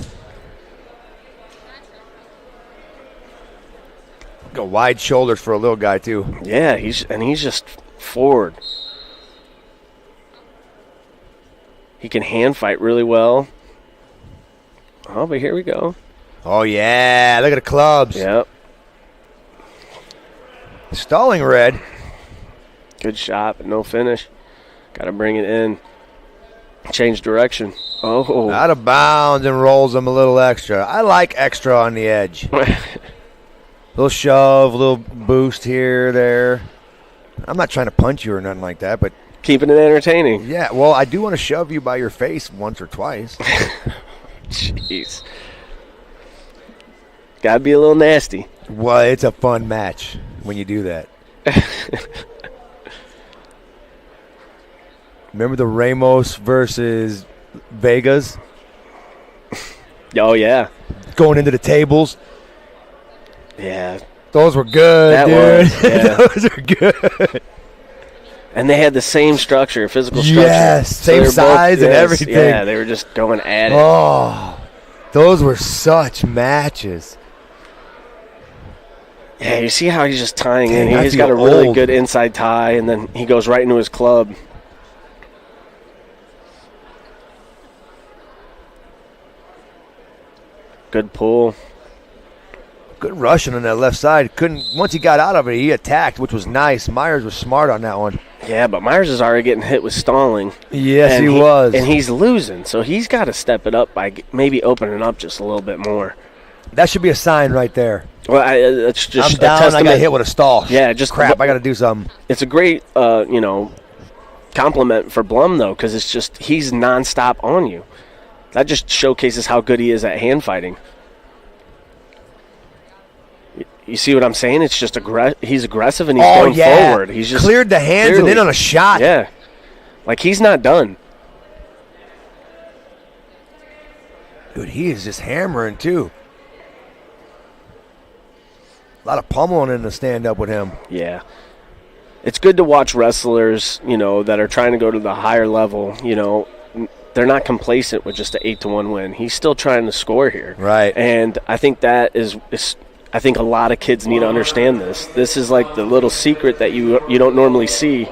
Got wide shoulders for a little guy, too. Yeah, he's just forward. He can hand fight really well. Oh, but here we go. Oh, yeah. Look at the clubs. Yep. Stalling red. Good shot, but no finish. Got to bring it in. Change direction. Oh. Out of bounds and rolls him a little extra. I like extra on the edge. Little shove, a little boost here, there. I'm not trying to punch you or nothing like that, but keeping it entertaining. Yeah, well, I do want to shove you by your face once or twice. Jeez. Gotta be a little nasty. Well, it's a fun match when you do that. Remember the Ramos versus Vegas? Oh, yeah. Going into the tables. Yeah. Those were good, dude. Yeah. Those are good. And they had the same structure, physical structure. Yes, same size and everything. Yeah, they were just going at it. Oh, those were such matches. Yeah, you see how he's just tying Dang, in. He's got a really good inside tie, and then he goes right into his club. Good pull. Good rushing on that left side. Once he got out of it, he attacked, which was nice. Myers was smart on that one. Yeah, but Myers is already getting hit with stalling. Yes, he was. And he's losing, so he's got to step it up by maybe opening up just a little bit more. That should be a sign right there. Well, it's just I'm down. I got hit with a stall. Yeah, just crap. I got to do something. It's a great, compliment for Buum though, because it's just he's nonstop on you. That just showcases how good he is at hand fighting. You see what I'm saying? It's just he's aggressive and he's going forward. He's just cleared the hands and in on a shot. Yeah, like he's not done. Dude, he is just hammering too. A lot of pummeling in the stand-up with him. Yeah. It's good to watch wrestlers, that are trying to go to the higher level. They're not complacent with just an 8-1 win. He's still trying to score here. Right. And I think that is I think a lot of kids need to understand this. This is like the little secret that you don't normally see,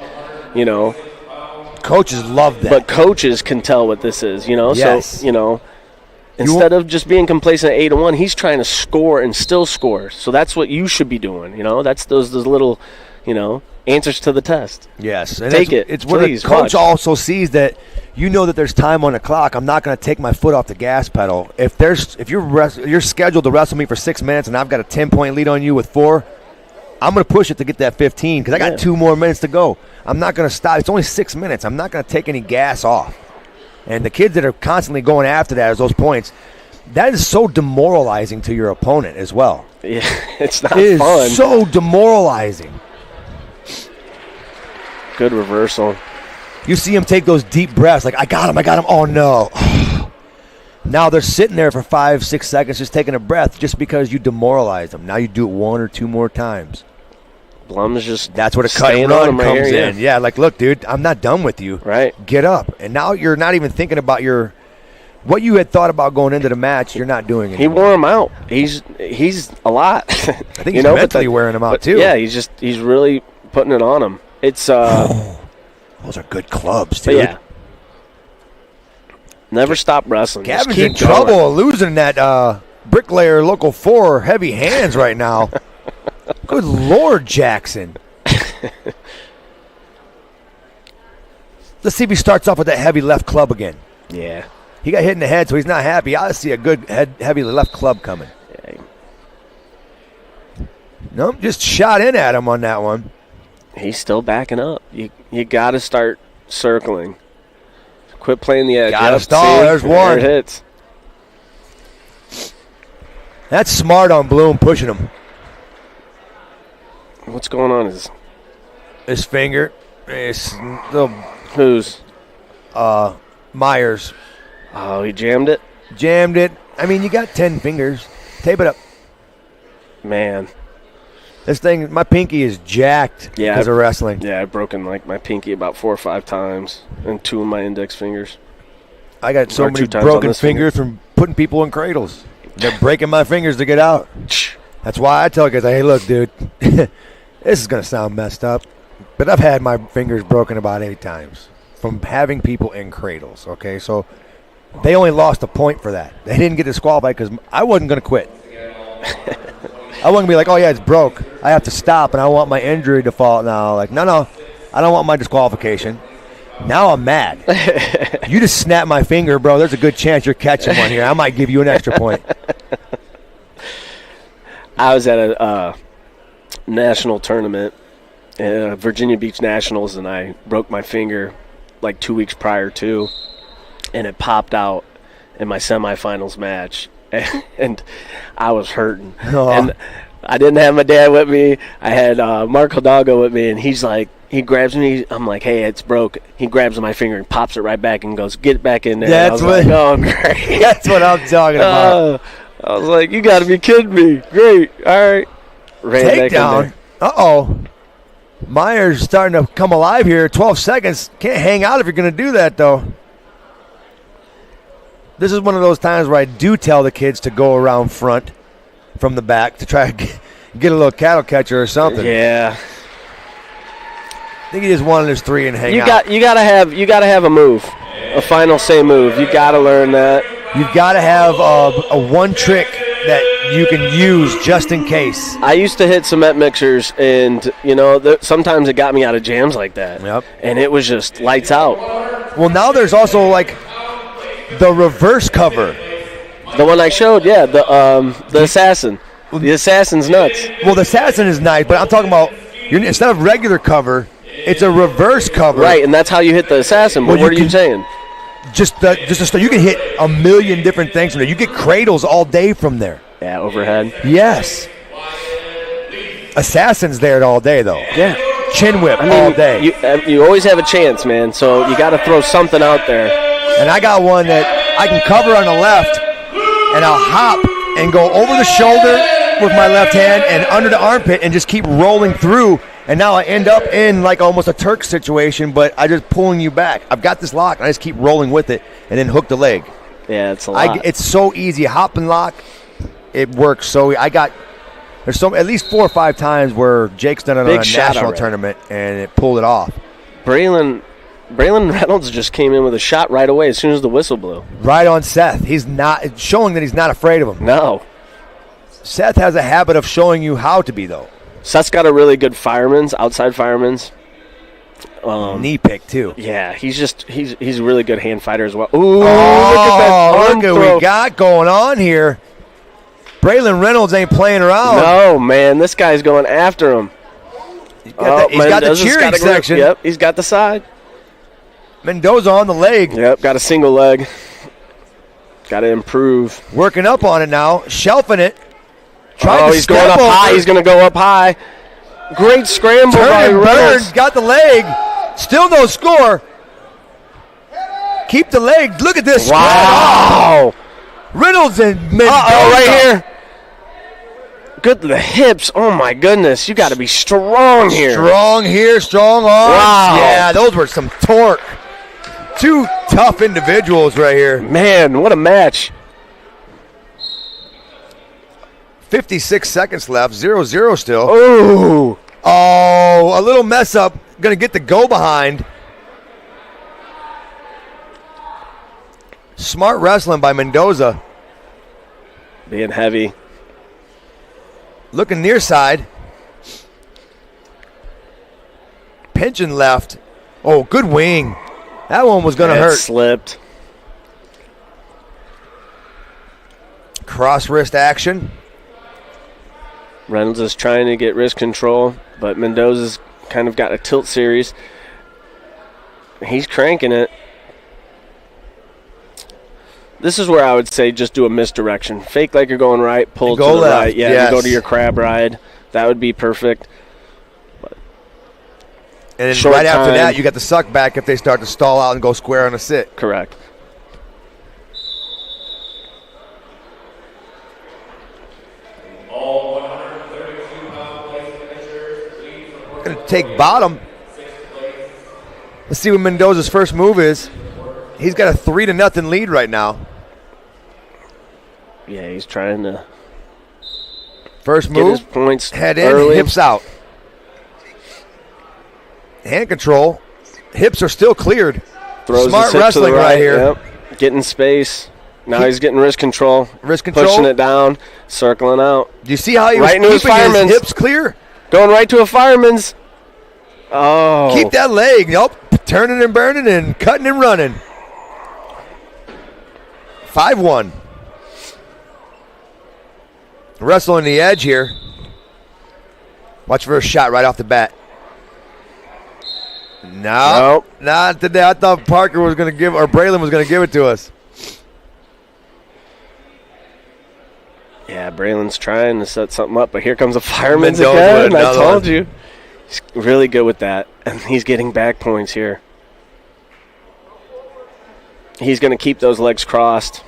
Coaches love that. But coaches can tell what this is, Yes. So, Instead of just being complacent at 8-1, he's trying to score and still score. So that's what you should be doing. That's those little, answers to the test. Yes, and take it. It's where the coach also sees that that there's time on the clock. I'm not going to take my foot off the gas pedal. If you're scheduled to wrestle me for 6 minutes and I've got a 10-point lead on you with 4, I'm going to push it to get that 15 because I got 2 more minutes to go. I'm not going to stop. It's only 6 minutes. I'm not going to take any gas off. And the kids that are constantly going after that as those points, that is so demoralizing to your opponent as well. Yeah, it's not fun. It is so demoralizing. Good reversal. You see him take those deep breaths like, I got him. Oh, no. Now they're sitting there for 5-6 seconds just taking a breath just because you demoralize them. Now you do it 1 or 2 more times. Blum's just that's where the cut and run comes in. Yeah, like, look, dude, I'm not done with you. Right. Get up. And now you're not even thinking about what you had thought about going into the match. You're not doing it. He wore him out. He's a lot. I think he's mentally wearing him out too. Yeah, he's really putting it on him. It's those are good clubs, dude. Yeah. Never stop wrestling. Gavin's in trouble losing that bricklayer local 4 heavy hands right now. Good Lord, Jackson. Let's see if he starts off with that heavy left club again. Yeah. He got hit in the head, so he's not happy. I see a good heavy left club coming. Yeah. Nope, just shot in at him on that one. He's still backing up. You got to start circling. Quit playing the edge. Got to stall. There's one. There it hits. That's smart on Buum pushing him. What's going on? His finger. Whose? Myers. Oh, he jammed it? Jammed it. I mean, you got 10 fingers. Tape it up. Man. This thing, my pinky is jacked because of wrestling. Yeah, I've broken my pinky about 4 or 5 times and 2 of my index fingers. I got so many broken fingers from putting people in cradles. They're breaking my fingers to get out. That's why I tell guys, hey, look, dude, this is going to sound messed up, but I've had my fingers broken about 8 times from having people in cradles, okay? So they only lost a point for that. They didn't get disqualified because I wasn't going to quit. I wasn't going to be like, oh, yeah, it's broke. I have to stop, and I want my injury to fall now. Like, no, I don't want my disqualification. Now I'm mad. You just snapped my finger, bro. There's a good chance you're catching one here. I might give you an extra point. I was at a national tournament, Virginia Beach Nationals, and I broke my finger like 2 weeks prior to, and it popped out in my semifinals match. And I was hurting. Oh. And I didn't have my dad with me. I had Mark Hidalgo with me, and he's like, he grabs me. I'm like, hey, it's broke. He grabs my finger and pops it right back and goes, get it back in there. That's what, oh, great. That's what I'm talking about. I was like, you got to be kidding me. Great. All right. Takedown. Uh-oh. Myers starting to come alive here. 12 seconds. Can't hang out if you're going to do that, though. This is one of those times where I do tell the kids to go around front from the back to try to get a little cattle catcher or something. Yeah. I think he just wanted his 3 and hang out. You gotta have a move, a final say move. You gotta learn that. You've got to have a one trick that you can use just in case. I used to hit cement mixers, and sometimes it got me out of jams like that. Yep. And it was just lights out. Well, now there's also like the reverse cover. The one I showed, yeah, the assassin. The assassin's nuts. Well, the assassin is nice, but I'm talking about instead of regular cover, it's a reverse cover. Right, and that's how you hit the assassin. But what are you saying? Just you can hit a million different things from there. You get cradles all day from there. Yeah, overhead. Yes. Assassin's there all day, though. Yeah. Chin whip all day. You always have a chance, man, so you got to throw something out there. And I got one that I can cover on the left, and I'll hop and go over the shoulder with my left hand and under the armpit and just keep rolling through. And now I end up in like almost a Turk situation, but I just pulling you back. I've got this lock, and I just keep rolling with it and then hook the leg. Yeah, it's a lot. It's so easy. Hop and lock, it works. So there's at least 4 or 5 times where Jake's done it on a national tournament, and it pulled it off. Braylon Braylon Reynolds just came in with a shot right away as soon as the whistle blew. Right on Seth. He's not showing that he's not afraid of him. No. Seth has a habit of showing you how to be, though. Seth's got a really good outside fireman's. Knee pick, too. Yeah, he's a really good hand fighter as well. Ooh, look at that. Look at what throw. we got going on here. Braylon Reynolds ain't playing around. No, man, this guy's going after him. He's got the cheering section. Yep, he's got the side. Mendoza on the leg. Yep, got a single leg. Got to improve. Working up on it now, shelving it. He's going up high. He's going to go up high. Great scramble by Reynolds. Got the leg. Still no score. Keep the leg. Look at this. Wow. Reynolds and Mendoza. Right here. Good to the hips. Oh, my goodness. You got to be strong here. Strong here. Strong arms. Wow. Yeah, those were some torque. Two tough individuals right here. Man, what a match. 56 seconds left. 0-0 still. Ooh. Oh, a little mess up. Going to get the go behind. Smart wrestling by Mendoza. Being heavy. Looking near side. Pinching left. Oh, good wing. That one was going to hurt. Slipped. Cross wrist action. Reynolds is trying to get wrist control, but Mendoza's kind of got a tilt series. He's cranking it. This is where I would say just do a misdirection. Fake like you're going right, pull to the left. right. Yeah, yes. You go to your crab ride. That would be perfect. And then right after that, you got the suck back if they start to stall out and go square on a sit. Correct. All 132-pound place finishers, please report. Going to take bottom. Let's see what Mendoza's first move is. He's got a 3-0 lead right now. Yeah, he's trying to First get move, his points head in, early. hips out. Hand control. Hips are still cleared. Throws Smart his hip wrestling to the right here. Yep. Getting space. Now he's getting wrist control. Wrist control. Pushing it down, circling out. Do you see how he was Right into his keeping his fireman's. hips clear? Going right to a fireman's. Oh. Keep that leg. Nope. Turning and burning and cutting and running. 5-1. Wrestling the edge here. Watch for a shot right off the bat. No, Nope. not today. I thought Parker was going to give, or Braylon was going to give it to us. Yeah, Braylon's trying to set something up, but here comes a fireman's Mendoza with again. I another told one. you. He's really good with that, and he's getting back points here. He's going to keep those legs crossed.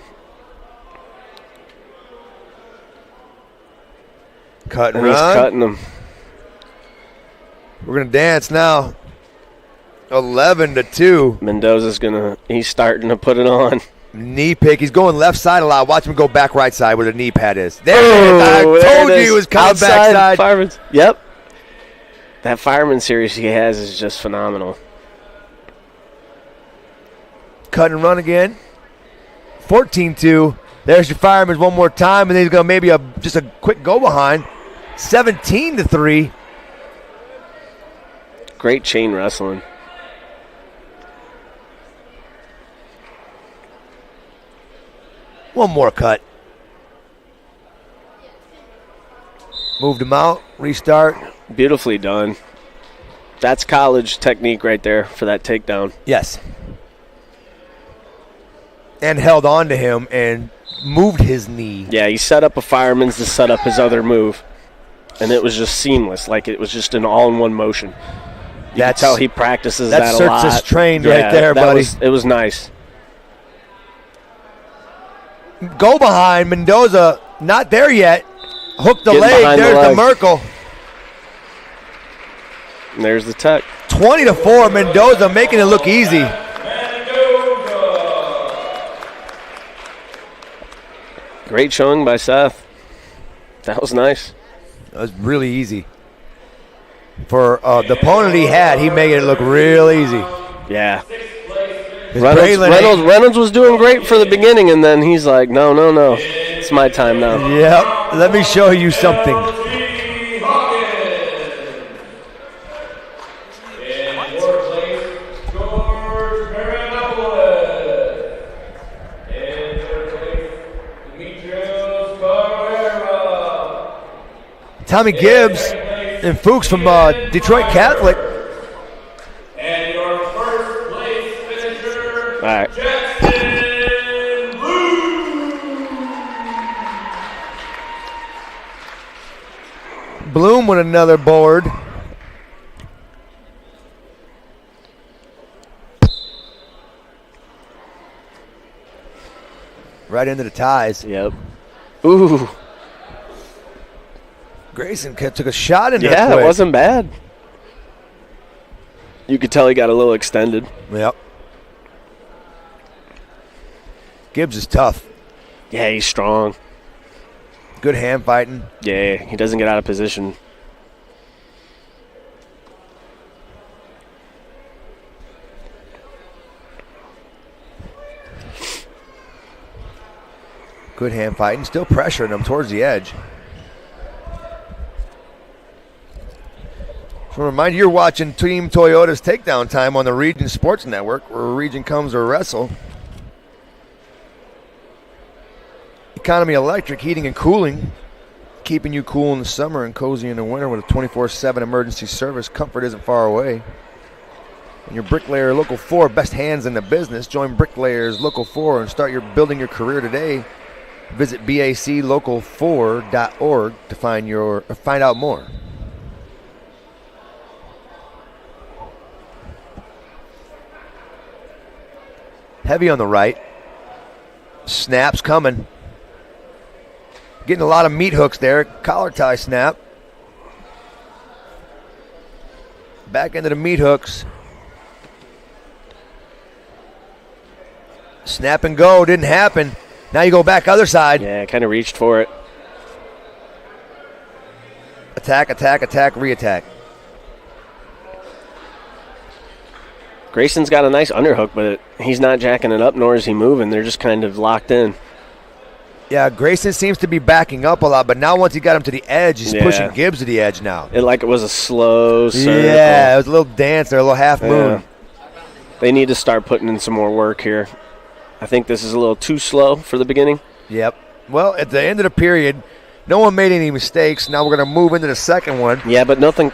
Cut and And he's run. cutting them. We're going to dance now. 11-2. Mendoza's he's starting to put it on. Knee pick. He's going left side a lot. Watch him go back right side where the knee pad is. There Oh, it is. I there told it you is. he was coming Outside backside. Fireman's. Yep. That fireman series he has is just phenomenal. Cut and run again. 14-2. There's your fireman one more time, and then he's going to maybe just a quick go behind. 17-3. Great chain wrestling. One more cut. Moved him out. Restart. Beautifully done. That's college technique right there for that takedown. Yes. And held on to him and moved his knee. Yeah, he set up a fireman's to set up his other move. And it was just seamless. Like it was just an all-in-one motion. You can tell he practices that a lot. That's trained right there, buddy. It was nice. Go behind. Mendoza, not there yet. Hook the Getting leg. behind the There's the leg. Merkle. And there's the tech. 20-4. Mendoza making it look easy. Great showing by Seth. That was nice. That was really easy. For the opponent he had, he made it look real easy. Yeah. Braylon Reynolds was doing great for the beginning, and then he's like, no. It's my time now. Yep. Let me show you something. Tommy Gibbs and Fuchs from Detroit Catholic. And your first place finisher, All right. Buum with another board. Right into the ties. Yep. Ooh. Grayson took a shot in there. Yeah, quick. it wasn't bad. You could tell he got a little extended. Yep. Gibbs is tough. Yeah, he's strong. Good hand fighting. Yeah, he doesn't get out of position. Good hand fighting. Still pressuring him towards the edge. So remind you, you're watching Team Toyota's Takedown Time on the Region Sports Network, where a region comes to wrestle. Economy Electric, heating and cooling, keeping you cool in the summer and cozy in the winter with a 24/7 emergency service. Comfort isn't far away. And your Bricklayer Local 4, best hands in the business. Join Bricklayers Local 4 and start building your career today. Visit baclocal4.org to find out more. Heavy on the right. Snaps coming. Getting a lot of meat hooks there. Collar tie snap. Back into the meat hooks. Snap and go. Didn't happen. Now you go back other side. Yeah, kind of reached for it. Attack, attack, attack, re-attack. Grayson's got a nice underhook, but he's not jacking it up, nor is he moving. They're just kind of locked in. Yeah, Grayson seems to be backing up a lot, but now once he got him to the edge, he's pushing Gibbs to the edge now. It was a slow circle. Yeah, it was a little dance there, a little half moon. They need to start putting in some more work here. I think this is a little too slow for the beginning. Yep. Well, at the end of the period, no one made any mistakes. Now we're going to move into the second one. Yeah, but nothing,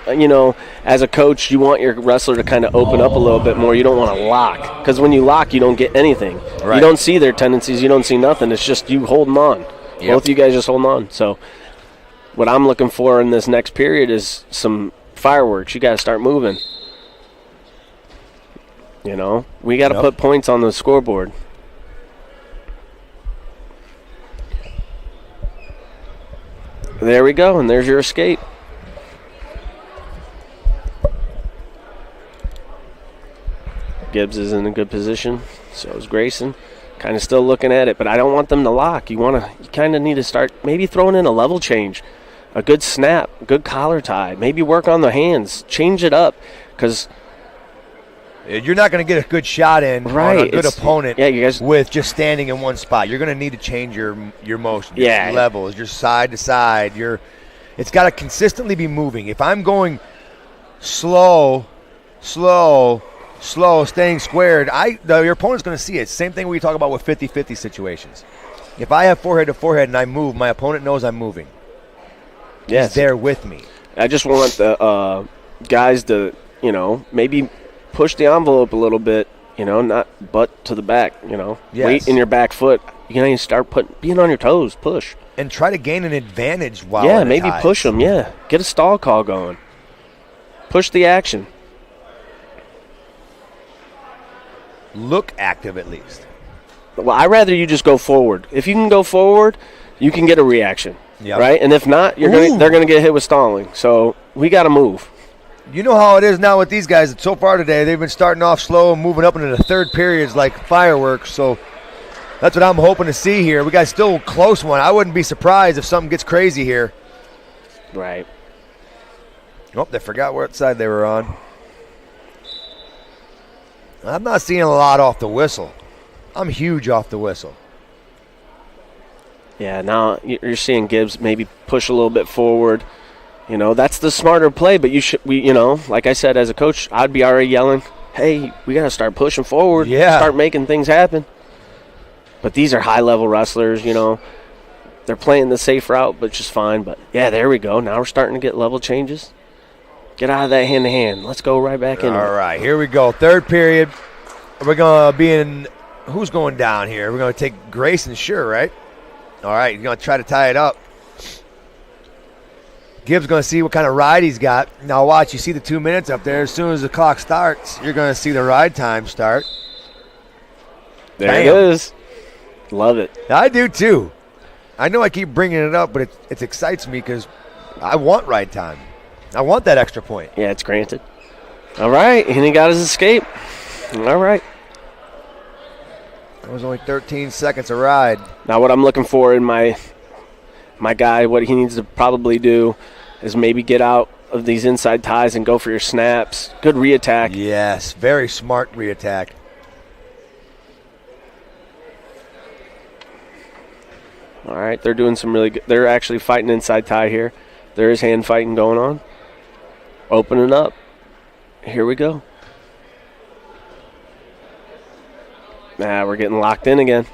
as a coach, you want your wrestler to kind of open up a little bit more. You don't want to lock, because when you lock, you don't get anything. Right. You don't see their tendencies. You don't see nothing. It's just you holding on. Yep. Both of you guys just holding on. So what I'm looking for in this next period is some fireworks. You got to start moving. We got to put points on the scoreboard. There we go, and there's your escape. Gibbs is in a good position. So is Grayson. Kind of still looking at it, but I don't want them to lock. You kind of need to start maybe throwing in a level change, a good snap, good collar tie. Maybe work on the hands, change it up, because you're not going to get a good shot in on a good opponent with just standing in one spot. You're going to need to change your motion, your levels, your side to side. It's got to consistently be moving. If I'm going slow, staying squared, your opponent's going to see it. Same thing we talk about with 50-50 situations. If I have forehead to forehead and I move, my opponent knows I'm moving. Yes. He's there with me. I just want the guys to, maybe push the envelope a little bit, not butt to the back, Yes. Weight in your back foot. You can start being on your toes, push. And try to gain an advantage while Yeah, maybe push them, Get a stall call going. Push the action. Look active at least. Well, I'd rather you just go forward. If you can go forward, you can get a reaction, right? And if not, they're going to get hit with stalling. So we got to move. You know how it is now with these guys. So far today, they've been starting off slow and moving up into the third periods like fireworks. So that's what I'm hoping to see here. We got still a close one. I wouldn't be surprised if something gets crazy here. Right. Oh, they forgot what side they were on. I'm not seeing a lot off the whistle. I'm huge off the whistle. Yeah, now you're seeing Gibbs maybe push a little bit forward. You know, that's the smarter play, but like I said, as a coach, I'd be already yelling, hey, we got to start pushing forward, start making things happen. But these are high-level wrestlers, you know. They're playing the safe route, but just fine. But, yeah, there we go. Now we're starting to get level changes. Get out of that hand-to-hand. Let's go right back in. All right, here we go. Third period. We're going to be in – who's going down here? We're going to take Grayson, sure, right? All right, you're going to try to tie it up. Gibbs going to see what kind of ride he's got. Now watch, you see the 2 minutes up there. As soon as the clock starts, you're going to see the ride time start. There it is. Love it. I do too. I know I keep bringing it up, but it excites me because I want ride time. I want that extra point. Yeah, it's granted. All right, and he got his escape. All right. It was only 13 seconds a ride. Now what I'm looking for in my guy, what he needs to probably do is maybe get out of these inside ties and go for your snaps. Good re-attack. Yes, very smart re-attack. All right, they're doing some really good. They're actually fighting inside tie here. There is hand fighting going on. Opening up. Here we go. We're getting locked in again.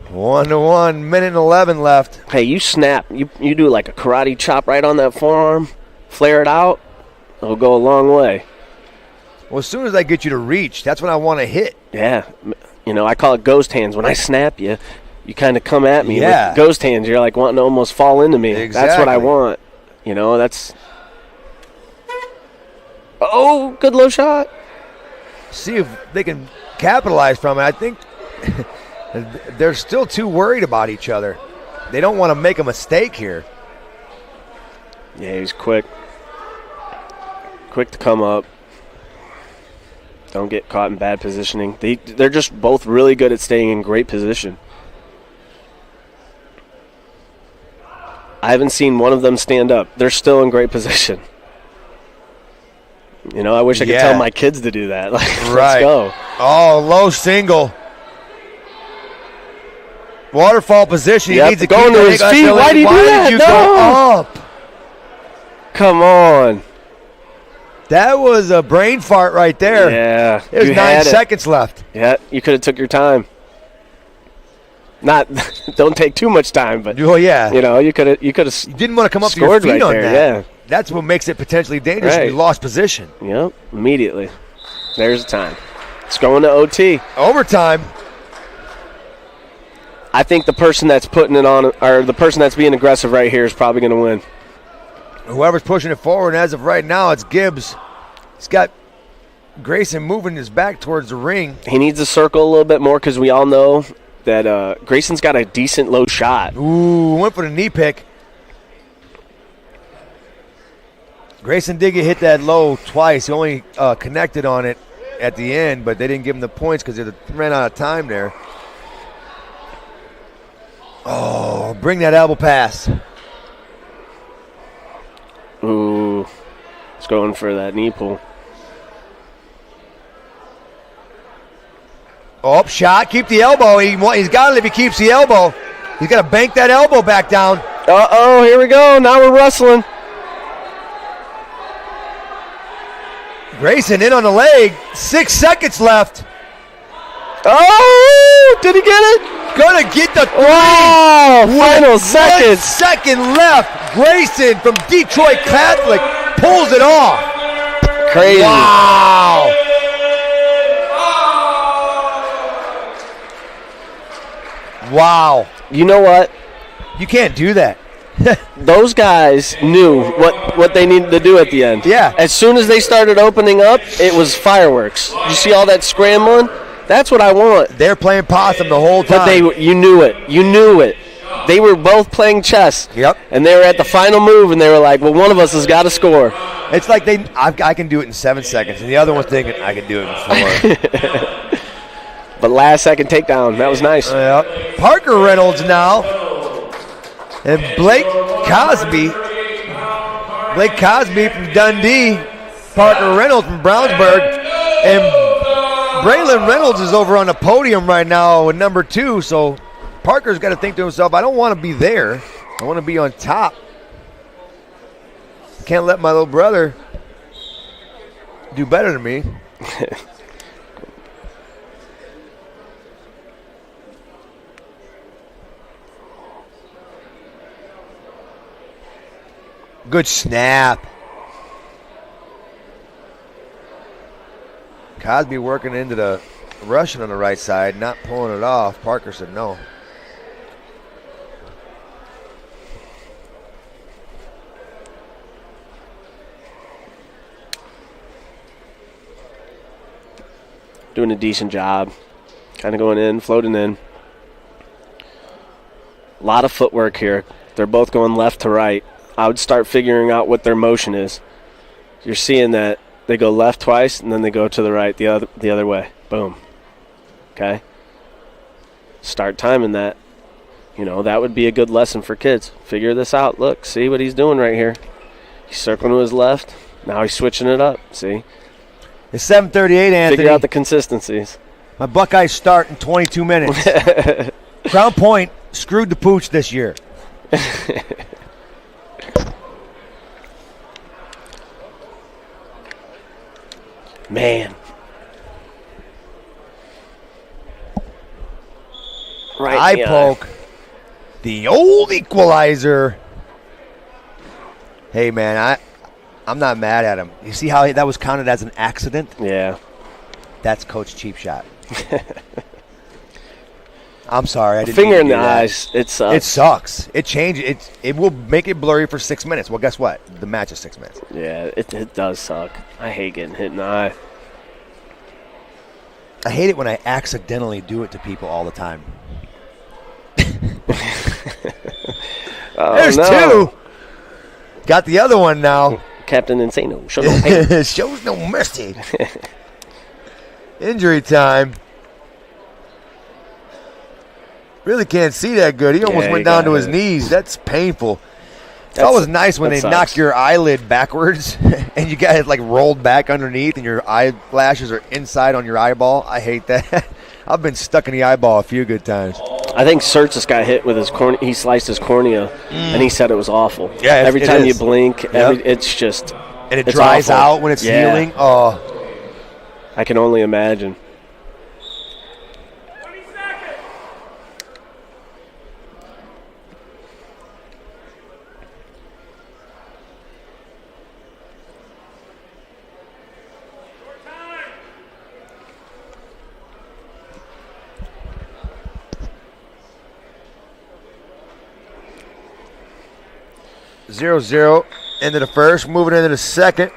1-1, minute and 11 left. Hey, you snap. You do like a karate chop right on that forearm. Flare it out. It'll go a long way. Well, as soon as I get you to reach, that's when I want to hit. Yeah. You know, I call it ghost hands. When I snap you, you kind of come at me with ghost hands. You're like wanting to almost fall into me. Exactly. That's what I want. You know, that's... Oh, good low shot. See if they can capitalize from it. I think they're still too worried about each other. They don't want to make a mistake here. Yeah, he's quick. Quick to come up. Don't get caught in bad positioning. They're just both really good at staying in great position. I haven't seen one of them stand up. They're still in great position. You know, I wish I could tell my kids to do that. Like, let's go. Oh, low single. Waterfall position. He needs to go into his feet. Why do you do that? You go up? Come on. That was a brain fart right there. Yeah. There's 9 seconds left. Yeah, you could have took your time. Don't take too much time, but you know, you could have. You didn't want to come up to your feet on that. Yeah. That's what makes it potentially dangerous when you lost position. Yep, immediately. There's the time. It's going to OT. Overtime. I think the person that's putting it on, or the person that's being aggressive right here, is probably going to win. Whoever's pushing it forward, and as of right now, it's Gibbs. He's got Grayson moving his back towards the ring. He needs to circle a little bit more because we all know that Grayson's got a decent low shot. Ooh, went for the knee pick. Grayson did get hit that low twice. He only connected on it at the end, but they didn't give him the points because they ran out of time there. Oh, bring that elbow pass. Ooh, he's going for that knee pull. Oh, shot. Keep the elbow. He's got it if he keeps the elbow. He's got to bank that elbow back down. Uh-oh, here we go. Now we're wrestling. Grayson in on the leg. 6 seconds left. Oh, did he get it? Gonna get the 3. Wow, final seconds. 1 second left. Grayson from Detroit Catholic pulls it off. Crazy. Wow. Wow. You know what? You can't do that. Those guys knew what they needed to do at the end. Yeah. As soon as they started opening up, it was fireworks. You see all that scrambling? That's what I want. They're playing possum the whole time. But you knew it. You knew it. They were both playing chess. Yep. And they were at the final move, and they were like, well, one of us has got to score. It's like I can do it in 7 seconds, and the other one's thinking, I can do it in 4. But last second takedown. That was nice. Yep. Parker Reynolds now. And Blake Cosby from Dundee. Parker Reynolds from Brownsburg. And Braylon Reynolds is over on the podium right now with number 2, so Parker's got to think to himself, I don't want to be there. I want to be on top. Can't let my little brother do better than me. Good snap. Cosby working into the Russian on the right side, not pulling it off. Parker said no. Doing a decent job. Kind of going in, floating in. A lot of footwork here. They're both going left to right. I would start figuring out what their motion is. You're seeing that they go left twice and then they go to the right the other way. Boom. Okay? Start timing that. You know, that would be a good lesson for kids. Figure this out. Look, see what he's doing right here. He's circling to his left. Now he's switching it up. See? It's 7:38, Anthony. Figure out the consistencies. My Buckeyes start in 22 minutes. Crown Point screwed the pooch this year. Man. Right. Eye poke. The old equalizer. Hey, man, I'm not mad at him. You see how that was counted as an accident? Yeah. That's Coach Cheap Shot. I'm sorry. I didn't Finger in mean to the do that. eyes. It sucks. It sucks. It changes. It will make it blurry for 6 minutes. Well, guess what? The match is 6 minutes. Yeah, it does suck. I hate getting hit in the eye. I hate it when I accidentally do it to people all the time. Oh, There's no. 2. Got the other one now. Captain Insano. Show no pain. Shows no mercy. Injury time. Really can't see that good. He almost went down to his knees. That's painful. It's always nice when they knock your eyelid backwards and you got it like rolled back underneath and your eyelashes are inside on your eyeball. I hate that. I've been stuck in the eyeball a few good times. I think Sertzis got hit with his cornea. He sliced his cornea, and he said it was awful. Yeah, every it time is. you blink, Yep. it's just And it it's dries awful. out when it's healing. Oh, I can only imagine. .0-0 into the first, moving into the second.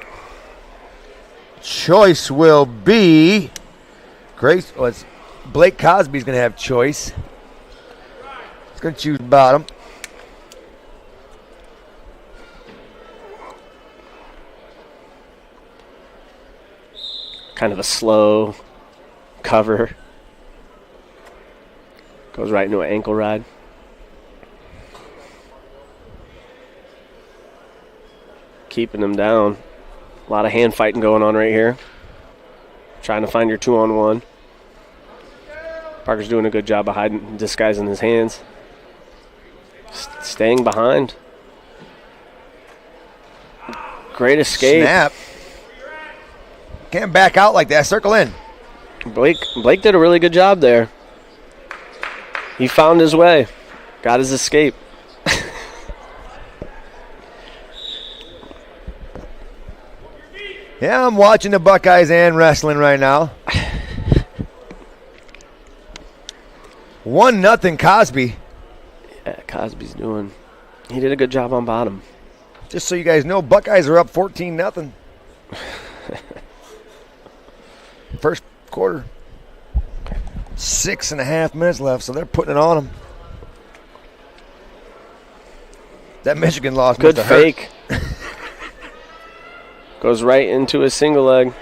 Choice will be Grayson. Well, it's Blake Cosby's going to have choice. He's going to choose bottom. Kind of a slow cover. Goes right into an ankle ride. Keeping him down. A lot of hand fighting going on right here. Trying to find your 2-on-1. Parker's doing a good job of hiding, disguising his hands. Staying behind. Great escape. Snap. Can't back out like that. Circle in. Blake did a really good job there. He found his way. Got his escape. Yeah, I'm watching the Buckeyes and wrestling right now. 1-0 Cosby. Yeah, Cosby's doing. He did a good job on bottom. Just so you guys know, Buckeyes are up 14-0. First quarter. 6.5 minutes left, so they're putting it on them. That Michigan loss Good must have hurt. fake. Goes right into his single leg.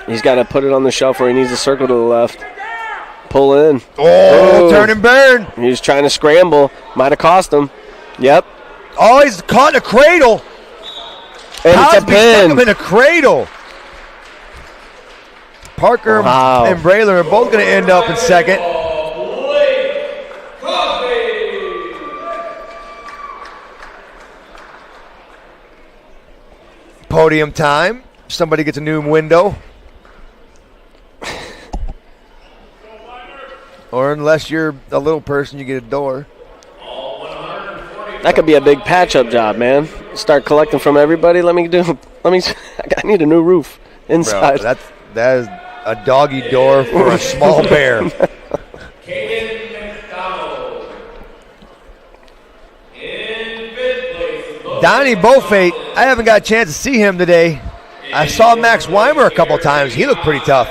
He's got to put it on the shelf where he needs to circle to the left. Pull in. Oh, turn and burn. He was trying to scramble. Might have cost him. Yep. Oh, he's caught in a cradle. And it's a Cosby stuck him pin. in a cradle. Parker Wow. and Brewer are both going to end up in second. Podium time. Somebody gets a new window. Or unless you're a little person, you get a door. That could be a big patch-up job, man. Start collecting from everybody. I need a new roof inside. Bro, that is a doggy door for a small bear. Donnie Beaufait, I haven't got a chance to see him today. I saw Max Weimer a couple times. He looked pretty tough.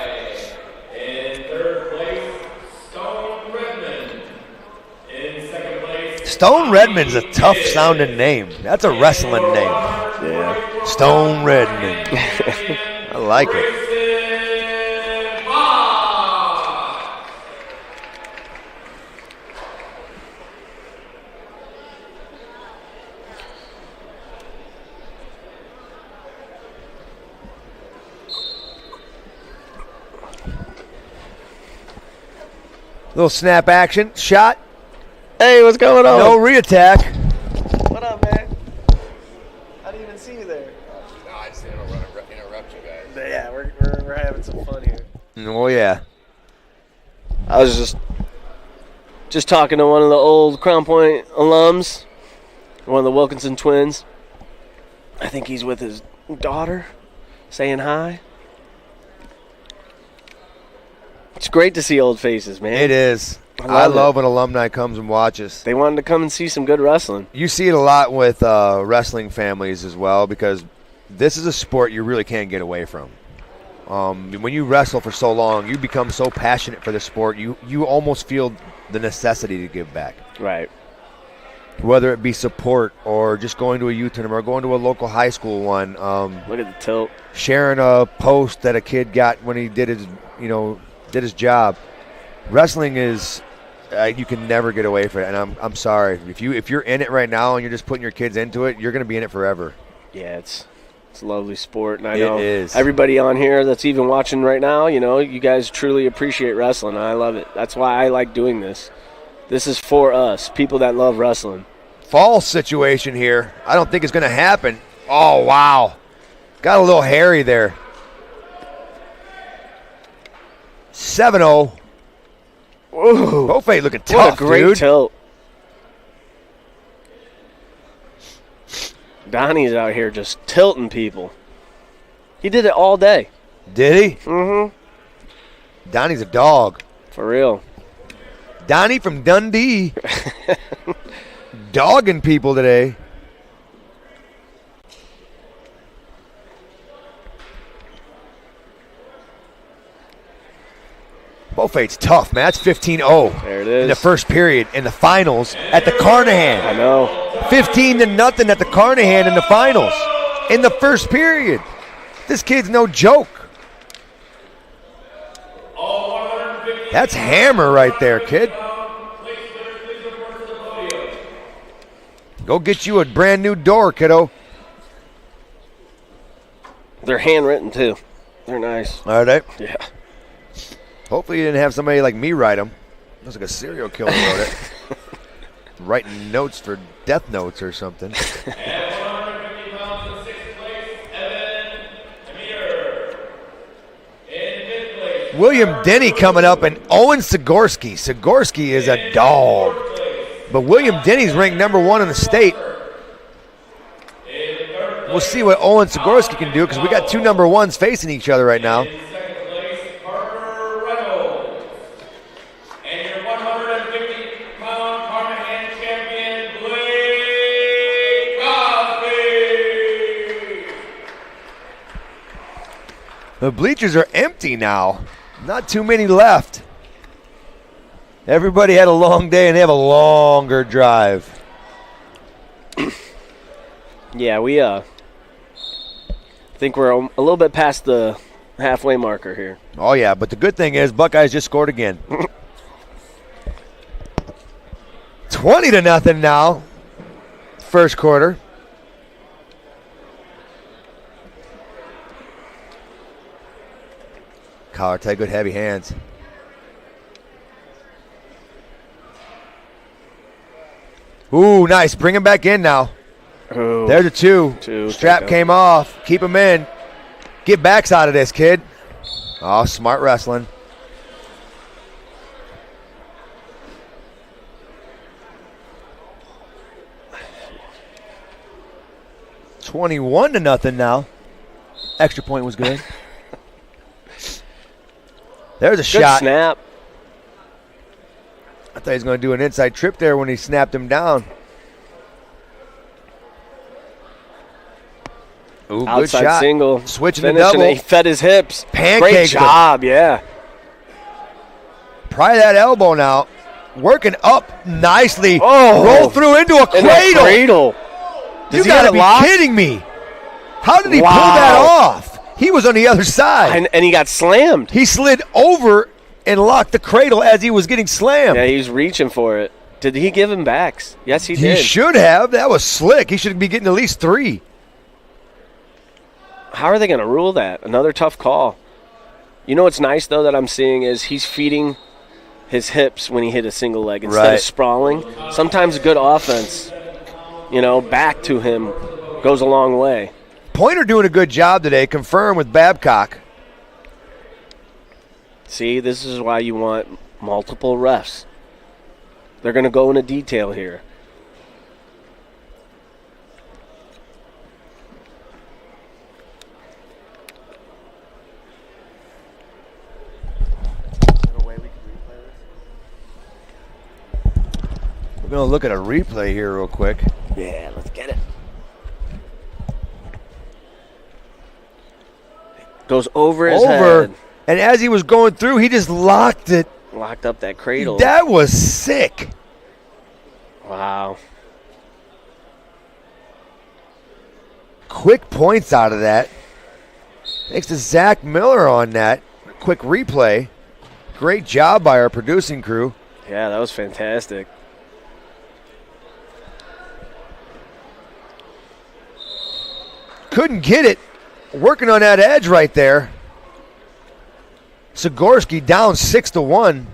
Stone Redmond's a tough sounding name. That's a wrestling name. Yeah. Stone Redmond. I like it. Little snap action. Shot. Hey, what's going on? No re-attack. What up, man? I didn't even see you there. No, I just didn't interrupt you guys. But yeah, we're having some fun here. Oh, yeah. I was just talking to one of the old Crown Point alums, one of the Wilkinson twins. I think he's with his daughter, saying hi. It's great to see old faces, man. It is. I love when alumni comes and watches. They wanted to come and see some good wrestling. You see it a lot with wrestling families as well, because this is a sport you really can't get away from. When you wrestle for so long, you become so passionate for the sport, you almost feel the necessity to give back. Right. Whether it be support or just going to a youth tournament or going to a local high school one. Look at the tilt. Sharing a post that a kid got when he did his job. Wrestling is you can never get away from it, and I'm sorry if you're in it right now and you're just putting your kids into it, you're going to be in it forever. Yeah, it's a lovely sport, and I know it is. Everybody on here that's even watching right now, you guys truly appreciate wrestling, and I love it. That's why I like doing this. This is for us, people that love wrestling. Fall situation here. I don't think it's going to happen. Oh, wow. Got a little hairy there. 7-0. Ooh. Beaufait looking tough, What a great dude. tilt. Donnie's out here just tilting people. He did it all day. Did he? Mm-hmm. Donnie's a dog. For real. Donnie from Dundee. Dogging people today. Beaufait's tough, man. That's 15-0. There it is. In the first period, in the finals, at the Carnahan. I know. 15-0 at the Carnahan in the finals. In the first period. This kid's no joke. That's hammer right there, kid. Go get you a brand new door, kiddo. They're handwritten, too. They're nice. Are they? Yeah. Hopefully you didn't have somebody like me write them. Looks like a serial killer wrote it. Writing notes for death notes or something. William Denny coming up, and Owen Sagorski. Sagorski is a dog. But William Denny's ranked #1 in the state. We'll see what Owen Sagorski can do, because we got two #1s facing each other right now. Reynolds. And your 150-pound Carnahan champion, Cosby. The bleachers are empty now. Not too many left. Everybody had a long day, and they have a longer drive. Yeah, we think we're a little bit past the halfway marker here. Oh, yeah, but the good thing is Buckeyes just scored again. 20-0 now, first quarter. collar tie. Good heavy hands. Ooh, nice. Bring him back in now. Ooh. There's a two. Strap came off. Keep him in. Get backs out of this, kid. Oh, smart wrestling. $21-0 now. Extra point was good. There's a Good shot. snap. I thought he was going to do an inside trip there when he snapped him down. Ooh, good Outside shot. single. Switching to Finishing double. it. He fed his hips. Pancaked Great him. job, yeah. Pry that elbow now. Working up nicely. Oh. Roll through into a In the cradle. cradle. You Does he got have to it be locked? kidding me. How did he Wow. pull that off? He was on the other side. And he got slammed. He slid over and locked the cradle as he was getting slammed. Yeah, he was reaching for it. Did he give him backs? Yes, he He did. should have. That was slick. He should be getting at least 3. How are they going to rule that? Another tough call. You know what's nice, though, that I'm seeing is he's feeding his hips when he hit a single leg instead Right. of sprawling. Sometimes good offense, back to him goes a long way. Pointer doing a good job today. Confirmed with Babcock. See, this is why you want multiple refs. They're going to go into detail here. We're going to look at a replay here real quick. Yeah, let's get it. Goes over his head. And as he was going through, he just locked it. Locked up that cradle. That was sick. Wow. Quick points out of that. Thanks to Zach Miller on that. Quick replay. Great job by our producing crew. Yeah, that was fantastic. Couldn't get it. Working on that edge right there. Sagorski down 6-1.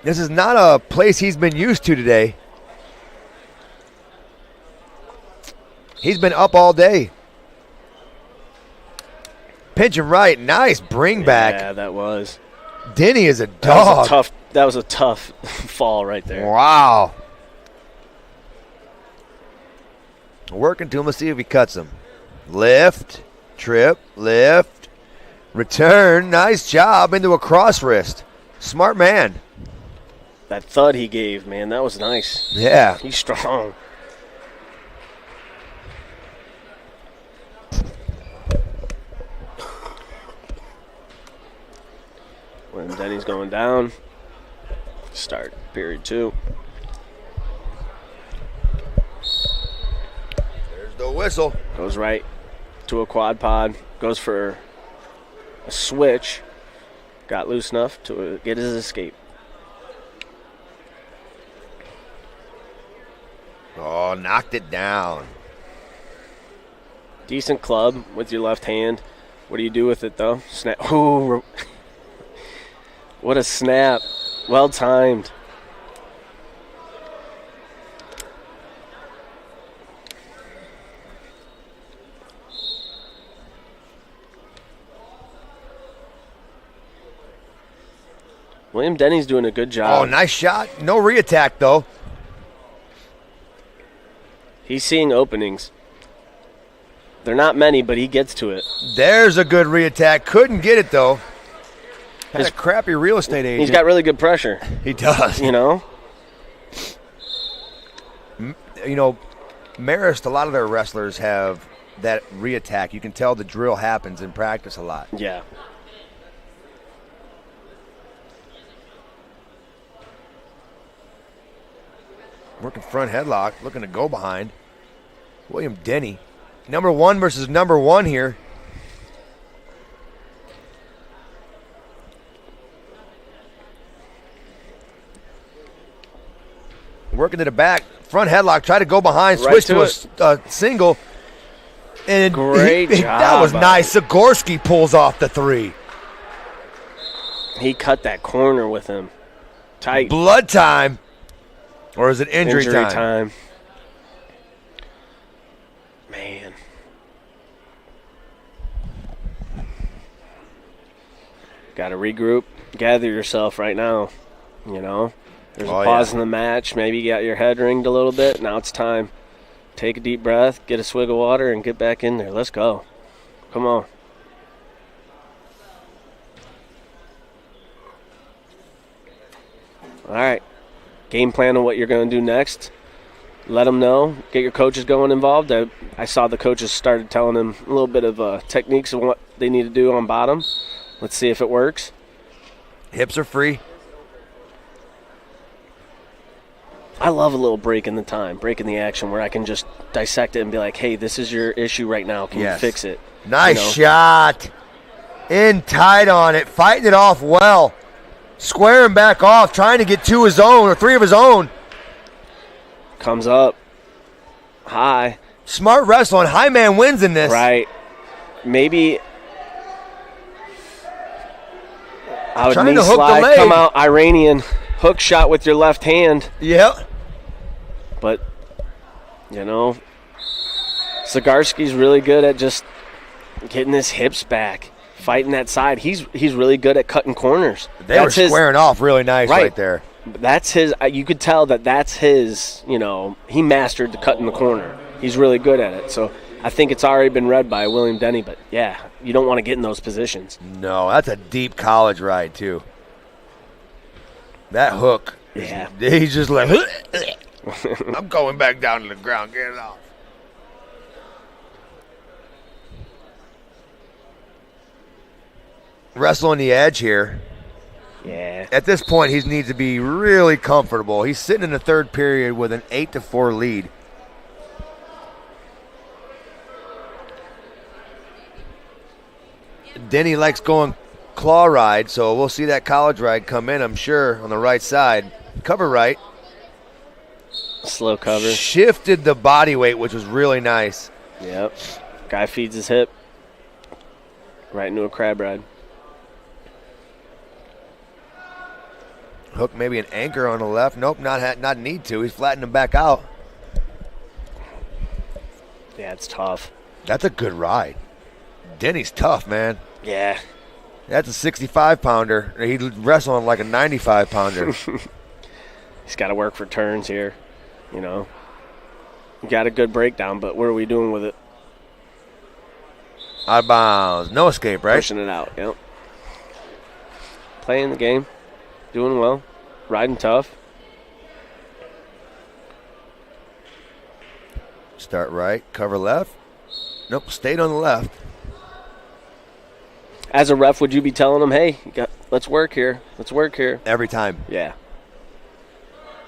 This is not a place he's been used to today. He's been up all day. Pinch him right. Nice bring back. Yeah, that was. Denny is a dog. That was a tough fall right there. Wow. Working to him. Let's see if he cuts him. Lift, trip, lift, return. Nice job into a cross wrist. Smart man. That thud he gave, man, that was nice. Yeah. He's strong. When Denny's going down, start period 2. There's the whistle. Goes right to a quad pod. Goes for a switch. Got loose enough to get his escape. Oh, knocked it down. Decent club with your left hand. What do you do with it, though? Snap. Ooh. What a snap. Well timed. William Denny's doing a good job. Oh, nice shot. No reattack, though. He's seeing openings. They're not many, but he gets to it. There's a good reattack. Couldn't get it, though. Had a crappy real estate agent. He's got really good pressure. He does. You know? Marist, a lot of their wrestlers have that reattack. You can tell the drill happens in practice a lot. Yeah. Working front headlock, looking to go behind. William Denny. Number 1 versus number 1 here. Working to the back. Front headlock, try to go behind, Right switch to a single. And Great job that was by nice. Sagorski pulls off the 3. He cut that corner with him. Tight. Blood time. Or is it injury time? Man. Got to regroup. Gather yourself right now. You know? There's a pause in the match. Maybe you got your head ringed a little bit. Now it's time. Take a deep breath, get a swig of water, and get back in there. Let's go. Come on. All right. Game plan on what you're going to do next. Let them know. Get your coaches going involved. I saw the coaches started telling them a little bit of techniques of what they need to do on bottom. Let's see if it works. Hips are free. I love a little break in the time, break in the action where I can just dissect it and be like, hey, this is your issue right now. Can you fix it? Nice shot. In tight on it. Fighting it off well. Squaring back off, trying to get 2 of his own or 3 of his own. Comes up. High. Smart wrestling. High man wins in this. Right. Maybe I would trying knee to hook slide, the leg. come out Iranian hook shot with your left hand. Yep. But, you know, Sagorski's really good at just getting his hips back, fighting that side. He's really good at cutting corners. They were squaring off really nice right there. That's his. You could tell that's his, you know, he mastered the cut in the corner. He's really good at it. So I think it's already been read by William Denny. But, yeah, you don't want to get in those positions. No, that's a deep college ride, too. That hook. Yeah. He's just like, I'm going back down to the ground. Get it off. Wrestle on the edge here. Yeah. At this point, he needs to be really comfortable. He's sitting in the third period with an 8-4 lead. Denny likes going claw ride, so we'll see that college ride come in, I'm sure, on the right side. Cover right. Slow cover. Shifted the body weight, which was really nice. Yep. Guy feeds his hip. Right into a crab ride. Hook maybe an anchor on the left. Nope, not need to. He's flattening him back out. Yeah, it's tough. That's a good ride. Denny's tough, man. Yeah. That's a 65-pounder. He's wrestling like a 95-pounder. He's got to work for turns here, you know. Got a good breakdown, but what are we doing with it? Out of bounds. No escape, right? Pushing it out, yep. Playing the game. Doing well. Riding tough. Start right. Cover left. Nope, stayed on the left. As a ref, would you be telling them, hey, let's work here. Let's work here. Every time. Yeah.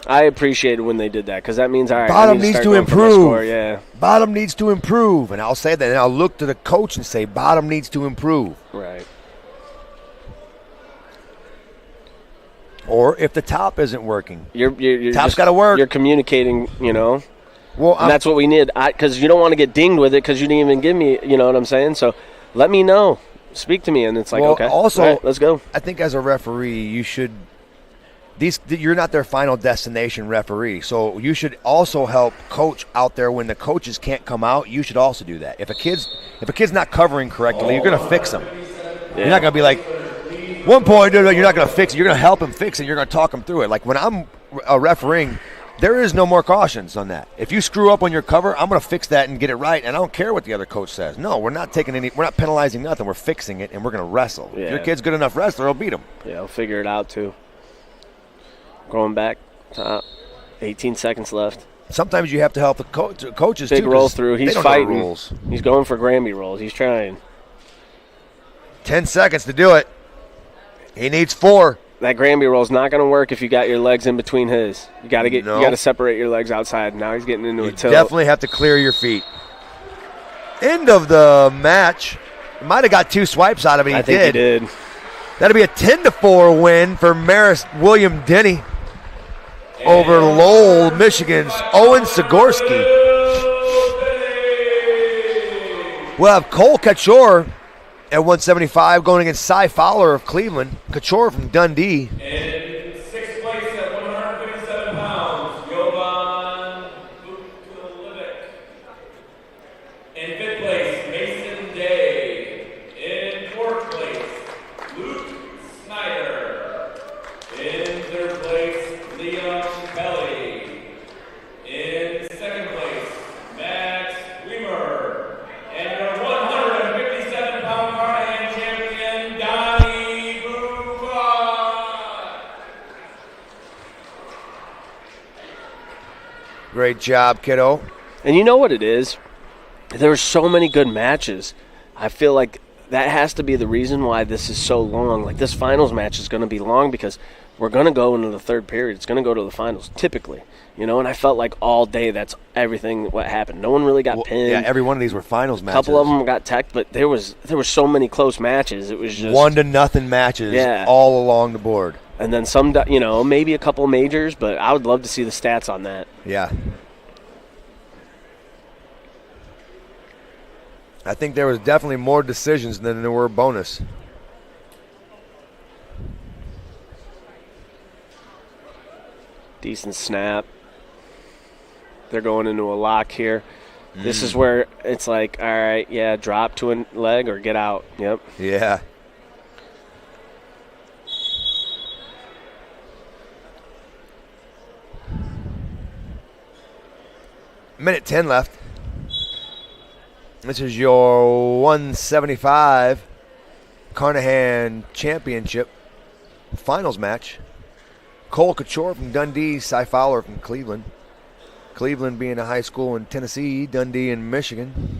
I appreciated when they did that because that means, all right, bottom needs to improve. Yeah. Bottom needs to improve. And I'll say that, and I'll look to the coach and say, bottom needs to improve. Right. Or if the top isn't working. You're Top's got to work. You're communicating, you know. Well, and that's what we need. Because you don't want to get dinged with it because you didn't even give me, you know what I'm saying? So let me know. Speak to me. And it's like, okay. Also, all right, let's go. I think as a referee, you should you're not their final destination referee. So you should also help coach out there when the coaches can't come out. You should also do that. If a kid's not covering correctly, you're going to fix them. Yeah. You're not going to be like, one point, you're not going to fix it. You're going to help him fix it. You're going to talk him through it. Like when I'm refereeing, there is no more cautions on that. If you screw up on your cover, I'm going to fix that and get it right, and I don't care what the other coach says. No, we're not penalizing nothing. We're fixing it, and we're going to wrestle. Yeah. If your kid's good enough wrestler, he'll beat him. Yeah, he'll figure it out too. Going back, 18 seconds left. Sometimes you have to help the coaches Big too. Big roll through. He's fighting. Rules. He's going for Grammy rolls. He's trying. 10 seconds to do it. He needs 4. That Granby roll's not going to work if you got your legs in between his. You got to you got to separate your legs outside. Now he's getting into a tilt. You definitely have to clear your feet. End of the match. Might have got 2 swipes out of it. I think he did. That'll be a 10-4 win for Maris William Denny over Lowell, Michigan's Owen Sagorski. We'll have Cole Kachor At 175, going against Fowler of Cleveland. Couture from Dundee. In sixth place at 157 pounds, Jovan Vukovic. In fifth place, Mason Day. In fourth place, Luke Snyder. In third place, Liam Kelly. In second place, Matt Weimer. And your 157-pound Carnahan champion, Donnie Buum. Great job, kiddo. And you know what it is? There were so many good matches. I feel like that has to be the reason why this is so long. Like, this finals match is going to be long because we're going to go into the third period. It's going to go to the finals, typically. You know, and I felt like all day that's everything what happened. No one really got pinned. Yeah, every one of these were finals matches. A couple of them got teched, but there was so many close matches. It was just 1-0 matches all along the board. And then some, you know, maybe a couple majors, but I would love to see the stats on that. Yeah. I think there was definitely more decisions than there were bonus. Decent snap. They're going into a lock here. This is where it's like, all right, yeah, drop to a leg or get out. Yep. Yeah. Minute 10 left. This is your 175 Carnahan Championship finals match. Cole Couture from Dundee, Fowler from Cleveland. Cleveland being a high school in Tennessee, Dundee in Michigan.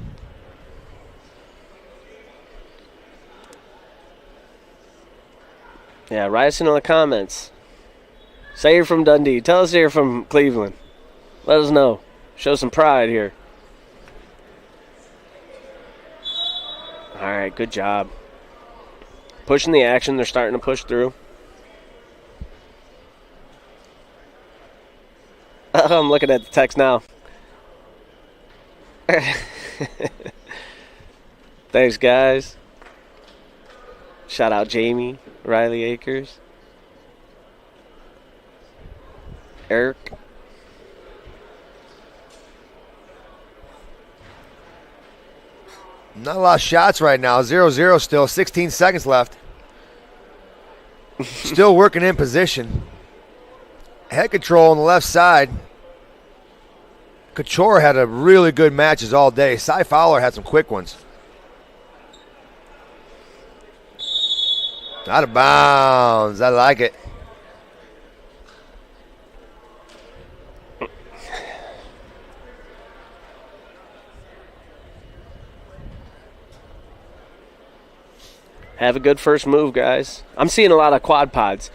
Yeah, write us in the comments. Say you're from Dundee. Tell us you're from Cleveland. Let us know. Show some pride here. All right, good job. Pushing the action. They're starting to push through. I'm looking at the text now. Thanks, guys. Shout out Jamie, Riley Akers, Eric. Not a lot of shots right now. 0-0 still. 16 seconds left. Still working in position. Head control on the left side. Couture had a really good matches all day. Fowler had some quick ones. Out of bounds. I like it. Have a good first move, guys. I'm seeing a lot of quad pods.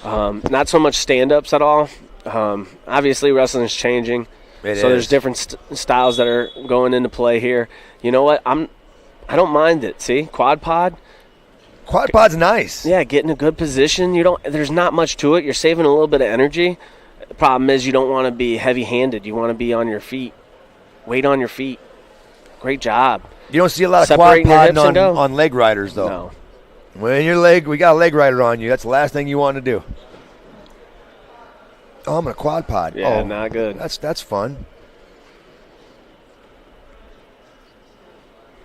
Not so much stand-ups at all. Obviously, wrestling's changing. There's different styles that are going into play here. You know what? I don't mind it. See, quad pod. Quad pod's nice. Yeah, get in a good position. There's not much to it. You're saving a little bit of energy. The problem is you don't want to be heavy-handed. You want to be on your feet. Weight on your feet. Great job. You don't see a lot of quad podding on leg riders, though. No. When we got a leg rider on you, that's the last thing you want to do. Oh, I'm going to quad pod. Yeah, not good. That's fun.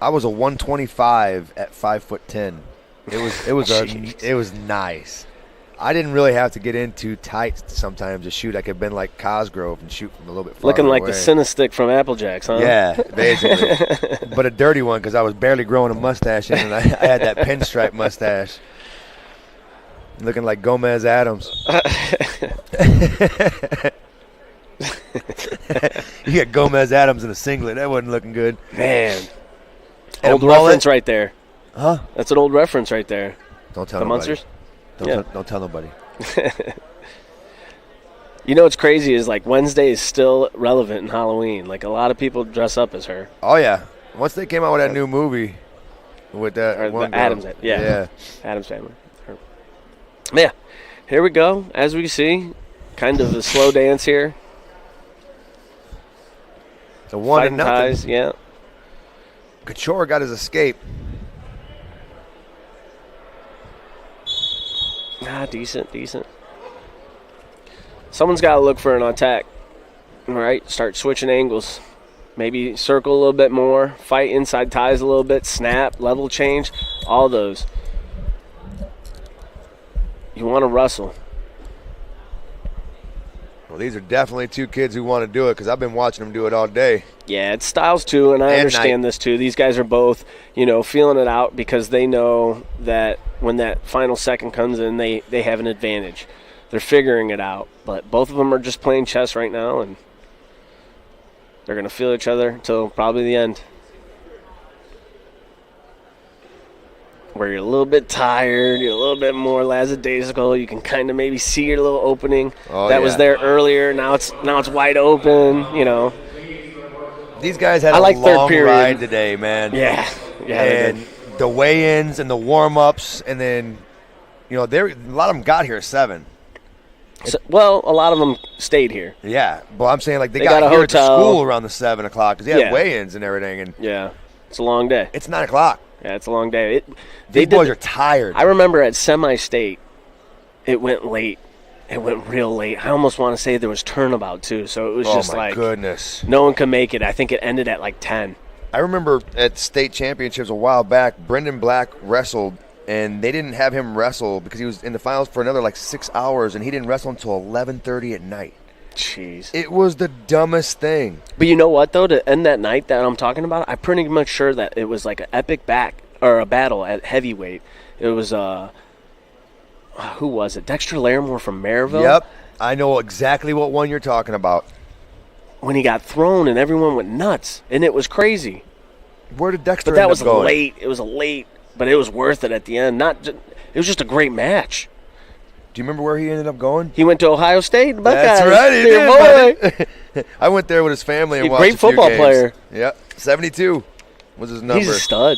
I was a 125 at 5'10". It was nice. I didn't really have to get into tight sometimes to shoot. I could bend like Cosgrove and shoot from a little bit farther Looking like away. the Cinestick from Applejacks, huh? Yeah, basically. But a dirty one because I was barely growing a mustache in, and I had that pinstripe mustache. Looking like Gomez Adams. You got Gomez Adams in a singlet. That wasn't looking good. Man. And old reference right there. Huh? That's an old reference right there. Don't tell the nobody. Munsters? Don't tell nobody. You know what's crazy is like Wednesday is still relevant in Halloween. Like a lot of people dress up as her. Oh yeah. Once they came out with that new movie with that Or one the girl. Adams, yeah. Adams Family. Her. Yeah. Here we go. As we see, kind of a slow dance here. It's a 1-0. Ties, yeah. Couture got his escape. decent. Someone's got to look for an attack. All right, start switching angles. Maybe circle a little bit more, fight inside ties a little bit, snap, level change, all those. You want to wrestle. Well, these are definitely two kids who want to do it because I've been watching them do it all day. Yeah, it's styles too, and I understand this too. These guys are both, feeling it out because they know that when that final second comes in, they have an advantage. They're figuring it out, but both of them are just playing chess right now, and they're going to feel each other until probably the end. Where you're a little bit tired, you're a little bit more lackadaisical, you can kind of maybe see your little opening was there earlier. Now it's wide open. These guys had a long ride today, man. Yeah. And the weigh-ins and the warm-ups, and then a lot of them got here at 7. So, well, a lot of them stayed here. Yeah, but I'm saying they got got a here hotel. at the school around the 7 o'clock because they had weigh-ins and everything. And yeah, it's a long day. It's 9 o'clock. Yeah, it's a long day. These boys are tired. I remember at semi-state, it went late. It went real late. I almost want to say there was turnabout, too. So it was just goodness. No one could make it. I think it ended at 10. I remember at state championships a while back, Brendan Black wrestled, and they didn't have him wrestle because he was in the finals for another 6 hours, and he didn't wrestle until 11:30 at night. Jeez. It was the dumbest thing. But you know what, though? To end that night that I'm talking about, I'm pretty much sure that it was an epic a battle at heavyweight. It was, who was it? Dexter Larimore from Maryville? Yep. I know exactly what one you're talking about. When he got thrown and everyone went nuts, and it was crazy. Where did Dexter But that end was up going? late. It was late, but it was worth it at the end. It was just a great match. Do you remember where he ended up going? He went to Ohio State. That's right, he did. Boy. I went there with his family and watched great a few football games. player. Yep, 72 was his number. He's a stud.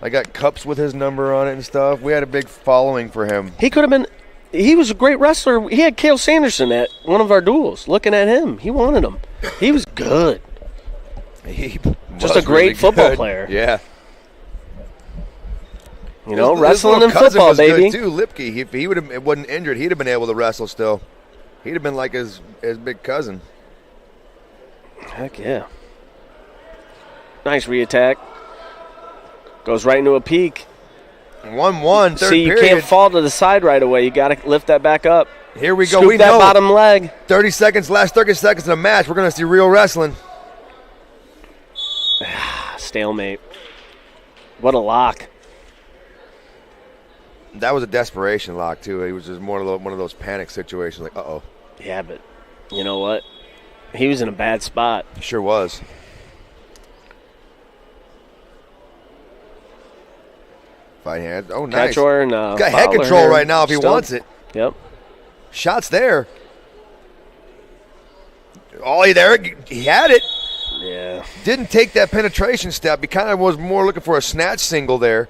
I got cups with his number on it and stuff. We had a big following for him. He could have been. He was a great wrestler. He had Cale Sanderson at one of our duels. Looking at him, he wanted him. He was good. He just a great really football player. Yeah. Wrestling and football, was baby. Good too, Lipke. If he wasn't injured, he'd have been able to wrestle still. He'd have been like his big cousin. Heck yeah. Nice reattack. Goes right into a peak. 1-1, third See, you period. can't fall to the side right away. You got to lift that back up. Here we go. Scoop We that know. bottom leg. 30 seconds, last 30 seconds in the match. We're going to see real wrestling. Stalemate. What a lock. That was a desperation lock, too. It was just one of those panic situations, uh-oh. Yeah, but you know what? He was in a bad spot. He sure was. Fight hand. Oh, nice. Catchor and He's got head Fowler control here. right now if he wants it. Yep. Shots there. Ollie there. He had it. Yeah. Didn't take that penetration step. He kind of was more looking for a snatch single there.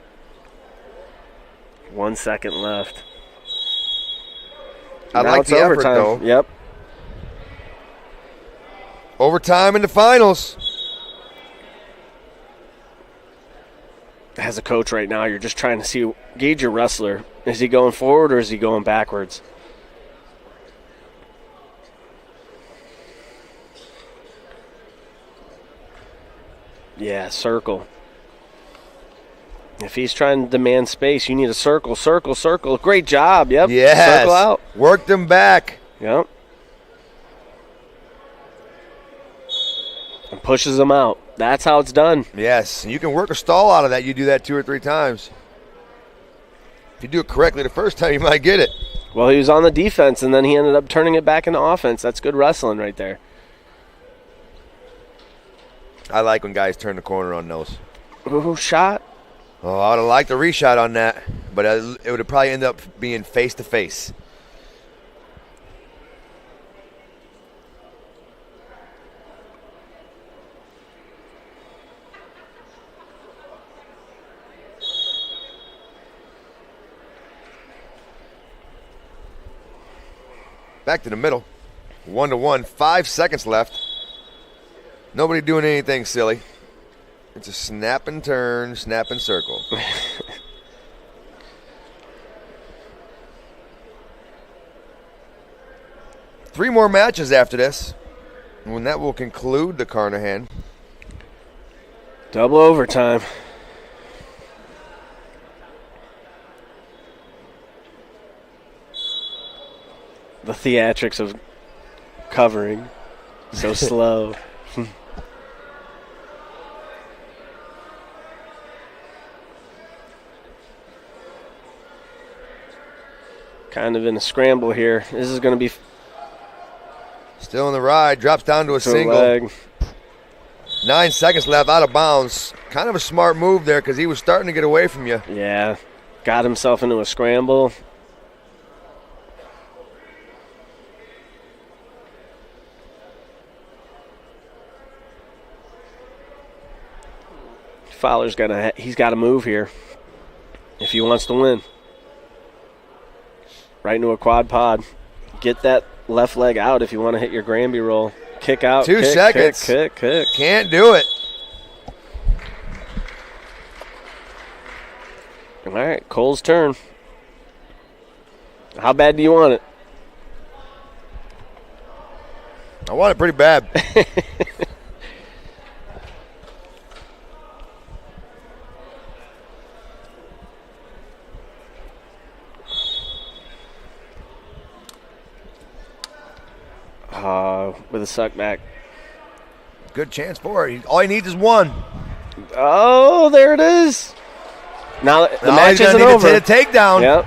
1 second left. I Now like it's the effort, overtime. though. Yep. Overtime in the finals. As a coach right now, you're just trying to gauge your wrestler. Is he going forward or is he going backwards? Yeah, circle. If he's trying to demand space, you need a circle, circle, circle. Great job. Yep. Yes. Circle out. Worked him back. Yep. And pushes him out. That's how it's done. Yes. You can work a stall out of that. You do that 2 or 3 times. If you do it correctly the first time, you might get it. Well, he was on the defense, and then he ended up turning it back into offense. That's good wrestling right there. I like when guys turn the corner on those. Ooh, shot. Oh, I would have liked a reshot on that, but it would have probably ended up being face-to-face. Back to the middle. 1-1, 5 seconds left. Nobody doing anything silly. It's a snap and turn, snap and circle. 3 more matches after this, and that will conclude the Carnahan. Double overtime. The theatrics of covering. So slow. Kind of in a scramble here. This is going to be... Still in the ride. Drops down to a single. Leg. 9 seconds left, out of bounds. Kind of a smart move there because he was starting to get away from you. Yeah. Got himself into a scramble. Fowler's he's got to move here if he wants to win. Right into a quad pod. Get that left leg out if you want to hit your Granby roll. Kick out. 2 seconds. Kick. Can't do it. All right, Cole's turn. How bad do you want it? I want it pretty bad. With a suck back. Good chance for it. All he needs is 1. Oh, there it is. Now the match isn't over. Need to take a takedown. Yep.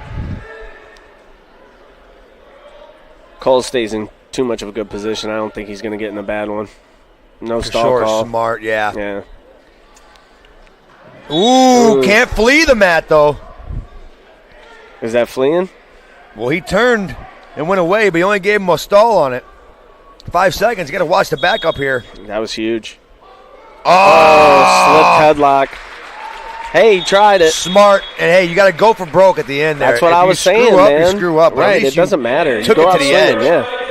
Cole stays in too much of a good position. I don't think he's going to get in a bad one. No For stall sure, call. smart, yeah. Yeah. Ooh, can't flee the mat, though. Is that fleeing? Well, he turned and went away, but he only gave him a stall on it. 5 seconds. You got to watch the back up here. That was huge. Oh, slipped headlock. Hey, he tried it. Smart. And, hey, you got to go for broke at the end there. That's what If I you was screw saying, up, man. You screw up. Right, it doesn't matter. Took you go it out to the swinging, edge. Yeah.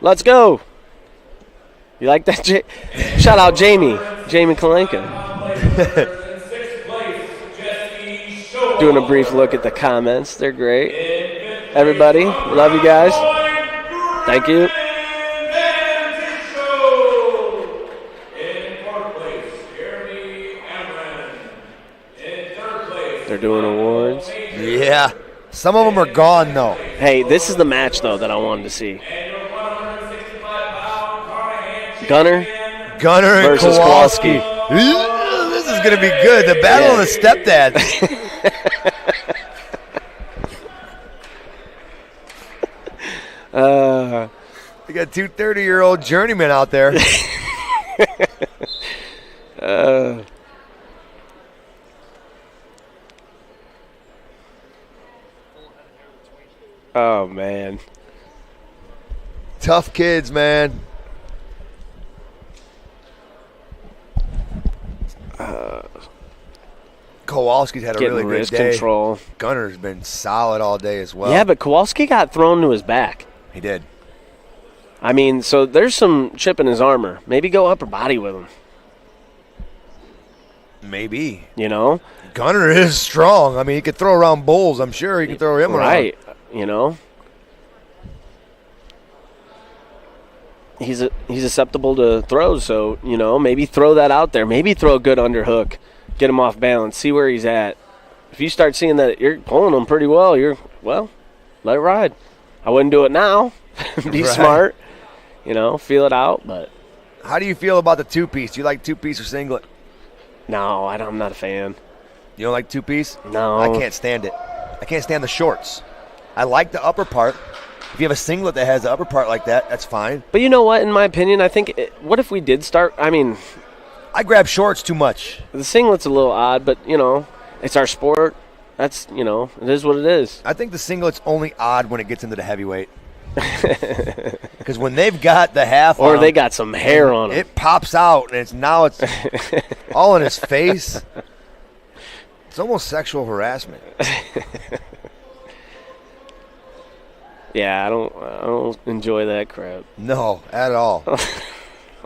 Let's go. You like that? Shout out Jamie Kalenka. Doing a brief look at the comments. They're great. Everybody, love you guys. Thank you. They're doing awards. Yeah. Some of them are gone, though. Hey, this is the match, though, that I wanted to see. Gunner and versus Kowalski. This is going to be good. The battle of the stepdads. You got 2 30-year-old journeymen out there. Oh, man. Tough kids, man. Kowalski's had a really good wrist day. Control. Gunner's been solid all day as well. Yeah, but Kowalski got thrown to his back. He did. I mean, so there's some chip in his armor. Maybe go upper body with him. Maybe. You know? Gunner is strong. I mean, he could throw around bulls. I'm sure he can throw him around. Right. You know? He's susceptible to throws, so, you know, maybe throw that out there. Maybe throw a good underhook. Get him off balance. See where he's at. If you start seeing that you're pulling him pretty well, let it ride. I wouldn't do it now. Be smart. You know, feel it out. But how do you feel about the 2-piece? Do you like 2-piece or singlet? No, I'm not a fan. You don't like 2-piece? No. I can't stand it. I can't stand the shorts. I like the upper part. If you have a singlet that has the upper part like that, that's fine. But you know what? In my opinion, I think what if we did start? I mean, I grab shorts too much. The singlet's a little odd, but, you know, it's our sport. That's, you know, it is what it is. I think the singlet's only odd when it gets into the heavyweight. Because when they've got the half or on they got some hair on them. It pops out, and it's all in his face. It's almost sexual harassment. Yeah, I don't enjoy that crap. No, at all.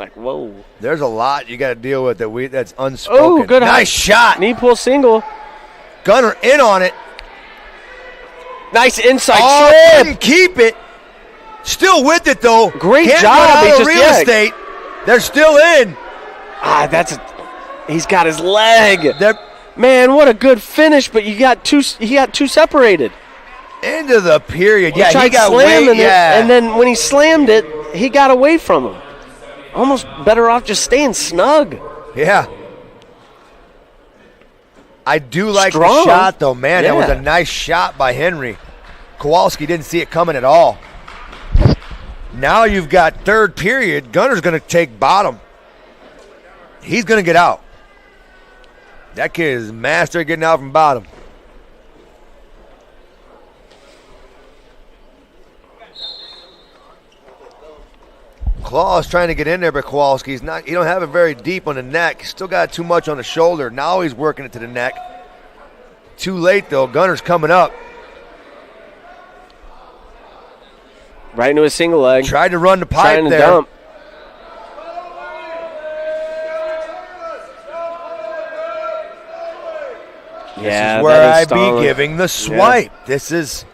Like, whoa. There's a lot you got to deal with that's unspoken. Oh, good nice shot. Knee pull single. Gunner in on it. Nice inside Couldn't trip. keep it. Still with it, though. Great Can't job. run out He of just- real yeah. estate. They're still in. He's got his leg. They're Man, what a good finish, but he got two separated. into the period. He Yeah, tried he got slamming weight. it, Yeah. and then when he slammed it, he got away from him. Almost better off just staying snug. Yeah. I do like Strong. the shot, though, man. That was Yeah. a nice shot by Henry. Kowalski didn't see it coming at all. Now you've got third period. Gunner's going to take bottom. He's going to get out. That kid is master at getting out from bottom. Claw's trying to get in there, but Kowalski's not. He don't have it very deep on the neck. He's still got too much on the shoulder. Now he's working it to the neck. Too late, though. Gunner's coming up. Right into his single leg. Tried to run the pipe Trying to there. dump. This is where I be giving the swipe. This is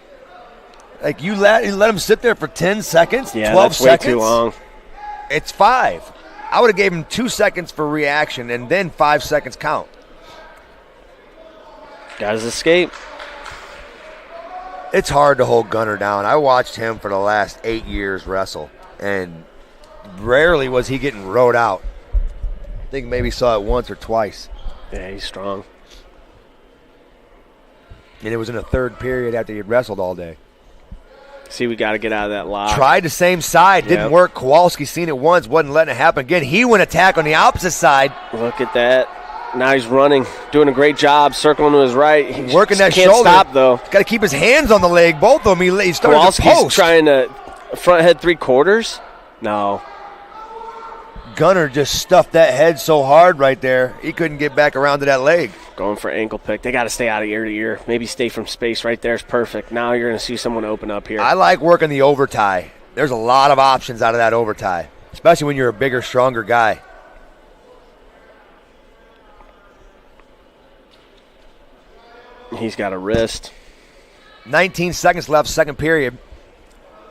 like you let him sit there for 10 seconds, 12 that's seconds. way too long. It's 5. I would have gave him 2 seconds for reaction and then 5 seconds count. Got his escape. It's hard to hold Gunner down. I watched him for the last 8 years wrestle, and rarely was he getting rode out. I think maybe saw it once or twice. Yeah, he's strong. And it was in the third period after he had wrestled all day. See, we got to get out of that lock. Tried the same side, didn't Yep. work. Kowalski seen it once, wasn't letting it happen again. He went attack on the opposite side. Look at that. Now he's running, doing a great job, circling to his right. He Working that can't shoulder. stop, though. Got to keep his hands on the leg, both of them. He started to Kowalski's post. trying to front head 3/4. No. Gunner just stuffed that head so hard right there, he couldn't get back around to that leg. Going for ankle pick. They got to stay out of ear to ear. Maybe stay from space right there is perfect. Now you're going to see someone open up here. I like working the overtie. There's a lot of options out of that overtie, especially when you're a bigger, stronger guy. He's got a wrist. 19 seconds left, second period.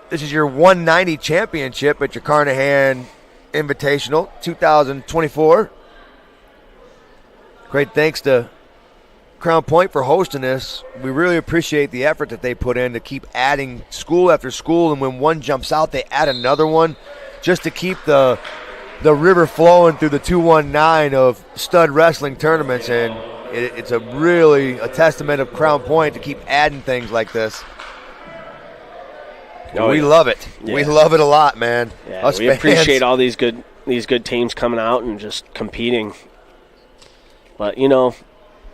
This is your 190 championship at your Carnahan Invitational 2024. Great thanks to Crown Point for hosting this. We really appreciate the effort that they put in to keep adding school after school, and when one jumps out, they add another one just to keep the river flowing through the 219 of stud wrestling tournaments, and it's a testament of Crown Point to keep adding things like this. Oh, We yeah. love it. Yeah. We love it a lot, man. Yeah, Us we fans. appreciate all these good teams coming out and just competing. But you know,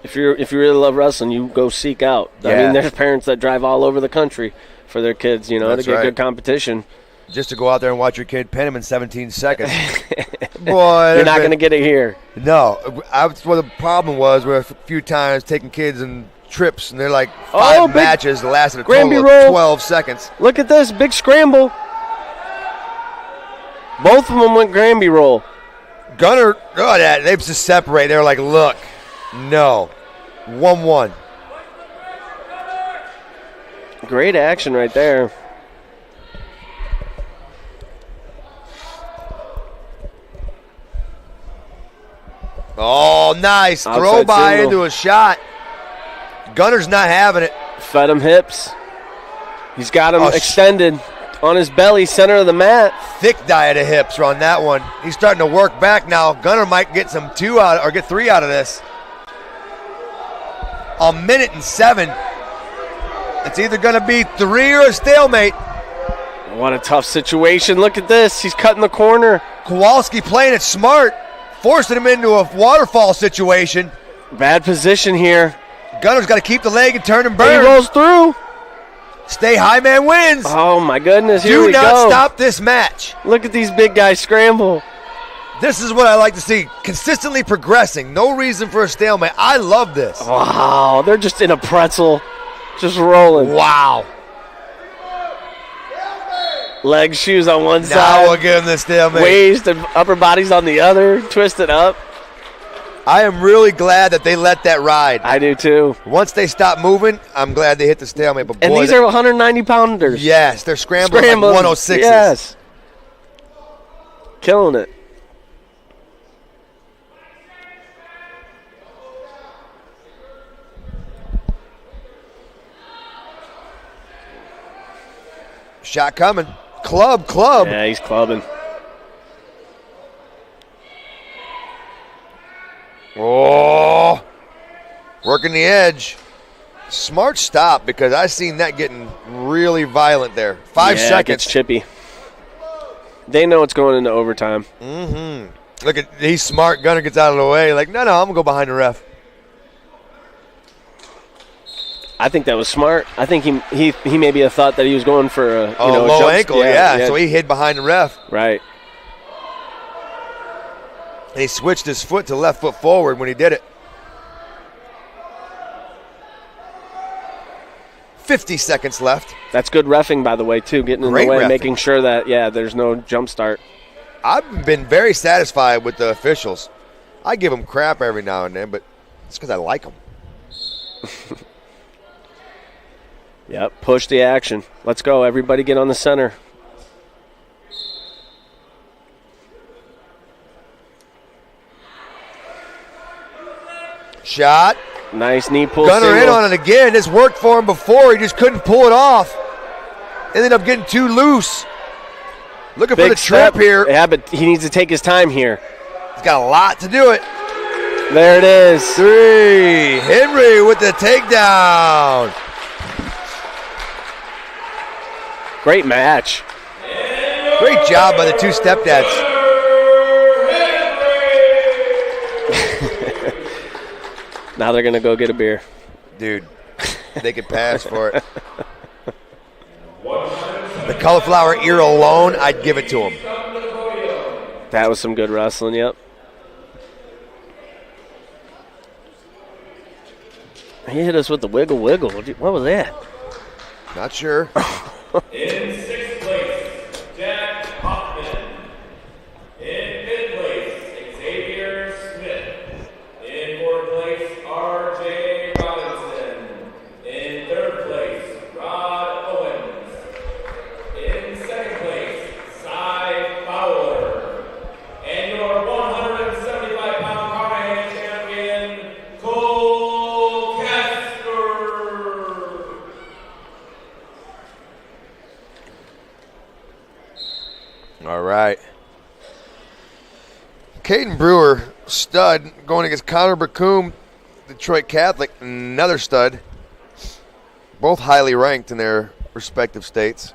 if you really love wrestling, you go seek out. I Yeah. mean, there's parents that drive all over the country for their kids, you know, That's to get right. good competition. Just to go out there and watch your kid pin him in 17 seconds. Boy, You're not going to get it here. No, that's what the problem was. We're a few times taking kids and trips, and they're like 5 big matches that lasted a Granby total roll. of 12 seconds. Look at this big scramble. Both of them went Granby roll. Gunner, they just separate. They're like, look, no, 1-1. Great action right there. Oh, nice Outside throw by single. into a shot. Gunner's not having it. Fed him hips. He's got him Oh, extended on his belly, center of the mat. Thick diet of hips on that one. He's starting to work back now. Gunner might get some 2 out or get 3 out of this. 1:07. It's either going to be 3 or a stalemate. What a tough situation. Look at this. He's cutting the corner. Kowalski playing it smart, forcing him into a waterfall situation. Bad position here. Gunner's got to keep the leg and turn and He burn. rolls through. Stay high, man wins. Oh, my goodness. Here Do we not go. stop this match. Look at these big guys scramble. This is what I like to see. Consistently progressing. No reason for a stalemate. I love this. Wow. They're just in a pretzel. Just rolling. Wow. Legs, shoes on one Now side. we'll give him the stalemate. Waist and upper bodies on the other. Twisted up. I am really glad that they let that ride. I do too. Once they stop moving, I'm glad they hit the stalemate. But And boy, these are 190-pounders. yes, they're scrambling like 106s. Yes. Killing it. Shot coming. Club. Yeah, he's clubbing. Oh, working the edge. Smart stop because I seen that getting really violent there. 5 Yeah, it seconds. gets chippy. They know it's going into overtime. Look at, he's smart. Gunner gets out of the way. Like, no, I'm gonna go behind the ref. I think that was smart. I think he maybe have thought that he was going for a a low jump. ankle. Yeah, so he hid behind the ref. Right. And he switched his foot to left foot forward when he did it. 50 seconds left. That's good reffing, by the way, too. Getting in Great the way, reffing. making sure that there's no jump start. I've been very satisfied with the officials. I give them crap every now and then, but it's because I like them. Yep. Push the action. Let's go. Everybody get on the center. Shot. Nice knee pull. Gunner in single. on it again. This worked for him before. He just couldn't pull it off. Ended up getting too loose. Looking for Big the trap step. here. Yeah, but he needs to take his time here. He's got a lot to do it. There it is. 3. Henry with the takedown. Great match. Great job by the two stepdads. Now they're going to go get a beer. Dude, they could pass for it. The cauliflower ear alone, I'd give it to him. That was some good wrestling, yep. He hit us with the wiggle. What was that? Not sure. In 6th place, Jack Hoffman. In 5th place, Xavier Smith. In 4th place, R.J. Robinson. In 3rd place, Rod Owens. In 2nd place, Cy Fowler. And your 175-pound Carnahan champion, Cole Casper. All right. Caden Brewer, stud, going against Connor Buum, Detroit Catholic, another stud. Both highly ranked in their respective states.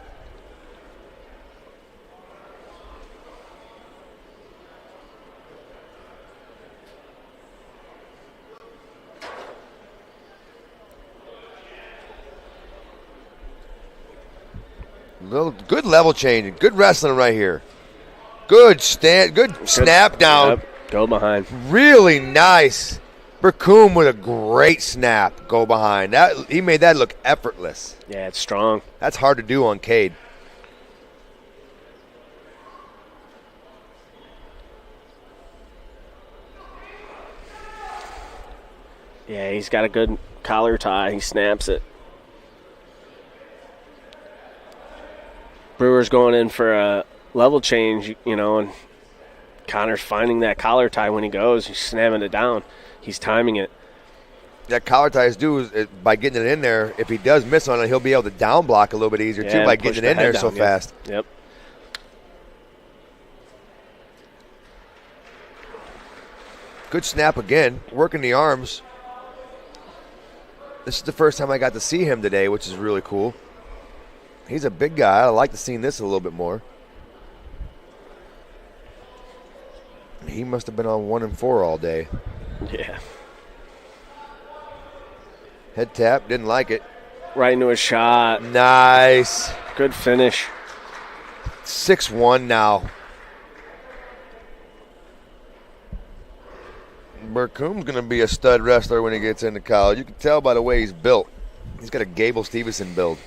Good level changing. Good wrestling right here. Good snap down. Yep. Go behind. Really nice. Buum with a great snap. Go behind. That he made that look effortless. Yeah, it's strong. That's hard to do on Cade. Yeah, he's got a good collar tie. He snaps it. Brewer's going in for a level change, and Connor's finding that collar tie when he goes. He's snapping it down. He's timing it. That collar tie is due is by getting it in there. If he does miss on it, he'll be able to down block a little bit easier too by push getting the it in there head so down, yep. fast. Yep. Good snap again. Working the arms. This is the first time I got to see him today, which is really cool. He's a big guy. I'd like to see this a little bit more. He must have been on 1 and 4 all day. Yeah. Head tap, didn't like it. Right into a shot. Nice. Good finish. 6-1 now. Buum's going to be a stud wrestler when he gets into college. You can tell by the way he's built. He's got a Gable Stevenson build.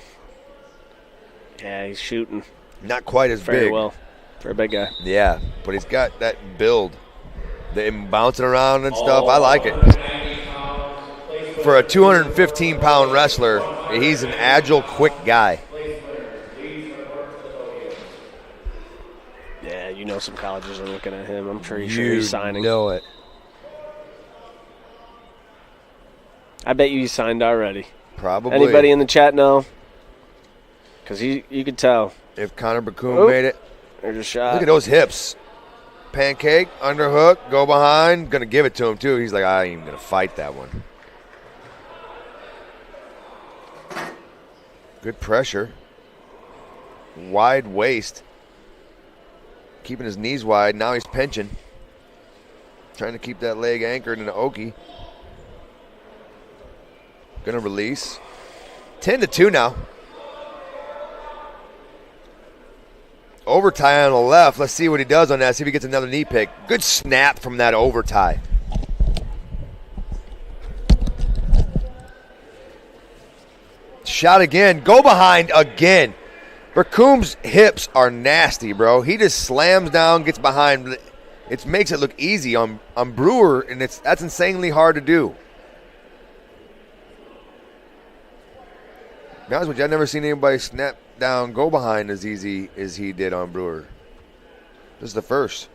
Yeah, he's shooting. Not quite as Very big. well for a big guy. Yeah, but he's got that build. Him bouncing around and stuff. I like it. For a 215-pound wrestler, he's an agile, quick guy. Yeah, you know some colleges are looking at him. I'm pretty sure he's signing. You know it. I bet you he signed already. Probably. Anybody in the chat know? Because you could tell. If Connor Buum made it. There's a shot. Look at those hips. Pancake, underhook, go behind. Going to give it to him, too. He's like, I ain't even going to fight that one. Good pressure. Wide waist. Keeping his knees wide. Now he's pinching. Trying to keep that leg anchored in an okie. Going to release. 10-2 now. Overtie on the left. Let's see what he does on that. See if he gets another knee pick. Good snap from that overtie. Shot again. Go behind again. Buum's hips are nasty, bro. He just slams down, gets behind. It makes it look easy on Brewer, and that's insanely hard to do. To be honest with you, I've never seen anybody snap down, go behind as easy as he did on Brewer. This is the first.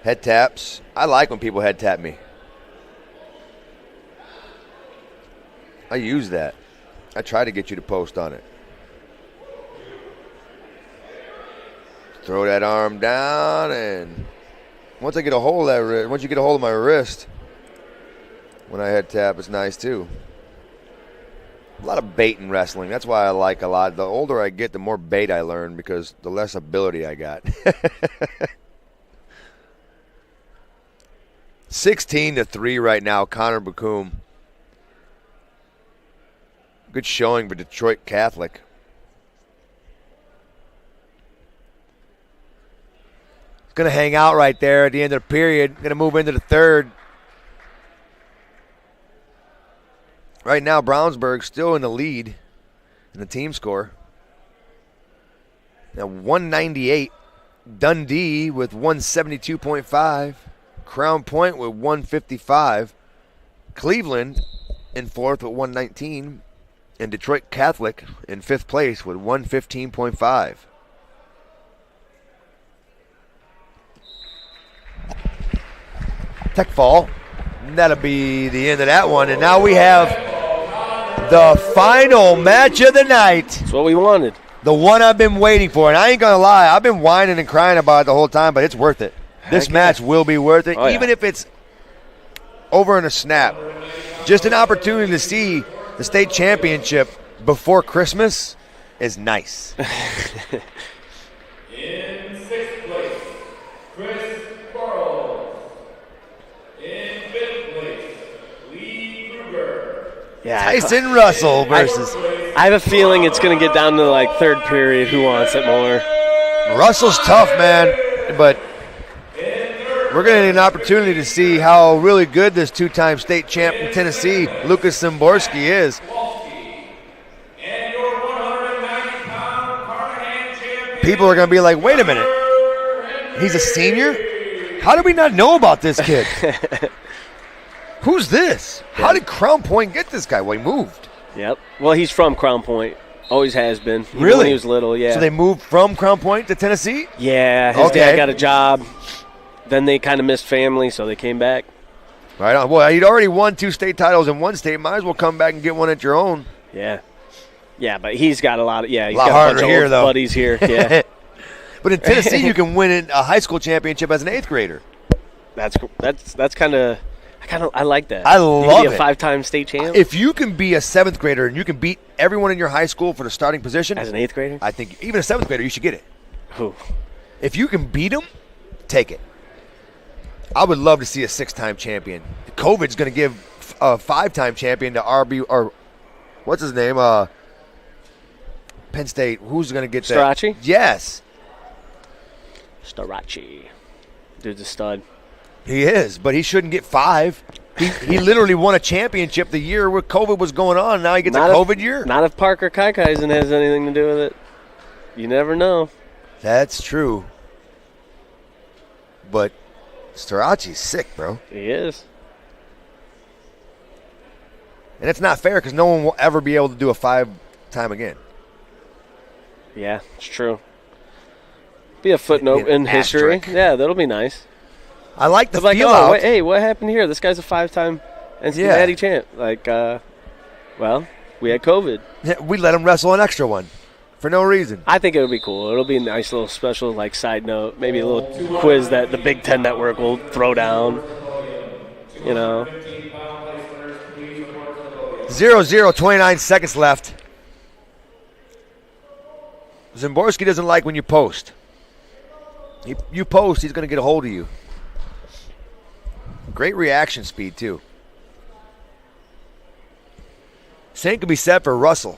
Head taps. I like when people head tap me. I use that. I try to get you to post on it. Throw that arm down, and once I get a hold of that wrist, once you get a hold of my wrist, when I head tap, it's nice too. A lot of bait in wrestling. That's why I like a lot. The older I get, the more bait I learn because the less ability I got. 16-3 right now, Connor Buum. Good showing for Detroit Catholic. It's going to hang out right there at the end of the period. Going to move into the third. Right now, Brownsburg still in the lead in the team score. Now 198. Dundee with 172.5. Crown Point with 155. Cleveland in fourth with 119. And Detroit Catholic in fifth place with 115.5. Tech fall. And that'll be the end of that one. And now we have the final match of the night. That's what we wanted. The one I've been waiting for. And I ain't going to lie, I've been whining and crying about it the whole time, but it's worth it. This match will be worth it, even if it's over in a snap. Just an opportunity to see the state championship before Christmas is nice. In sixth place, Chris Goelz. In fifth place, Lee Brewer. Yeah, Tyson Russell versus. I have a feeling it's going to get down to like third period. Who wants it more? Russell's tough, man, but we're going to need an opportunity to see how really good this two-time state champ in Tennessee, Lucas Zimorski, is. And your 190-pound Carnahan champion. People are going to be like, wait a minute, he's a senior? How did we not know about this kid? Who's this? How did Crown Point get this guy? Well, he moved. Yep. Well, he's from Crown Point. Always has been. Even Really? When he was little, yeah. So they moved from Crown Point to Tennessee? Yeah, his dad got a job. Then they kind of missed family, so they came back. Right on. Well, you'd already won 2 state titles in one state. Might as well come back and get one at your own. Yeah. Yeah, but he's got a lot of, he's lot got a harder bunch of here, old though. buddies here. Yeah. But in Tennessee, you can win a high school championship as an 8th grader. That's kind of, I like that. I You love can be it. a 5-time state champ If you can be a 7th grader and you can beat everyone in your high school for the starting position, as an 8th grader. I think even a 7th grader, you should get it. Ooh. If you can beat them, take it. I would love to see a 6-time champion. COVID's going to give a 5-time champion to RB, or what's his name? Penn State. Who's going to get that? Starachi? Yes. Starachi. Dude's a stud. He is, but he shouldn't get 5. He literally won a championship the year where COVID was going on. Now he gets a COVID year. Not if Parker Kuijaisen has anything to do with it. You never know. That's true. But Starachi's sick, bro. He is. And it's not fair because no one will ever be able to do a 5-time again. Yeah, it's true. Be a footnote in history. Yeah, that'll be nice. I like the feel out. Wait, hey, what happened here? This guy's a 5-time NCAA champ. Like, well, we had COVID. Yeah, we let him wrestle an extra one for no reason. I think it'll be cool. It'll be a nice little special, like, side note. Maybe a little quiz that the Big Ten Network will throw down. You know. 0-0, 29 seconds left. Zimorski doesn't like when you post. You post, he's going to get a hold of you. Great reaction speed, too. Same could be said for Russell.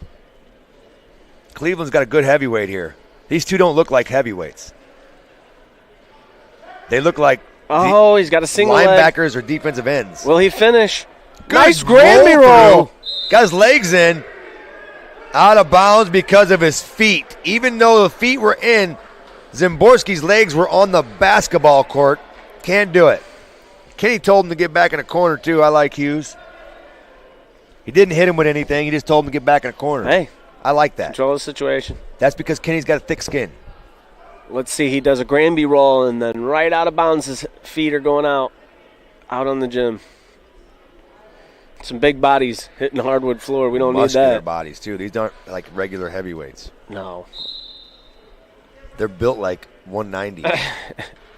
Cleveland's got a good heavyweight here. These two don't look like heavyweights. They look like he's got a single linebackers leg. Or defensive ends. Will he finish? Good nice Grammy roll. Got his legs in. Out of bounds because of his feet. Even though the feet were in, Zimborski's legs were on the basketball court. Can't do it. Kenny told him to get back in the corner, too. I like Hughes. He didn't hit him with anything. He just told him to get back in the corner. Hey. I like that. Control the situation. That's because Kenny's got a thick skin. Let's see. He does a Granby roll, and then right out of bounds, his feet are going out on the gym. Some big bodies hitting the hardwood floor. We don't need Muscular that. bodies, too. These aren't like regular heavyweights. No. They're built like 190.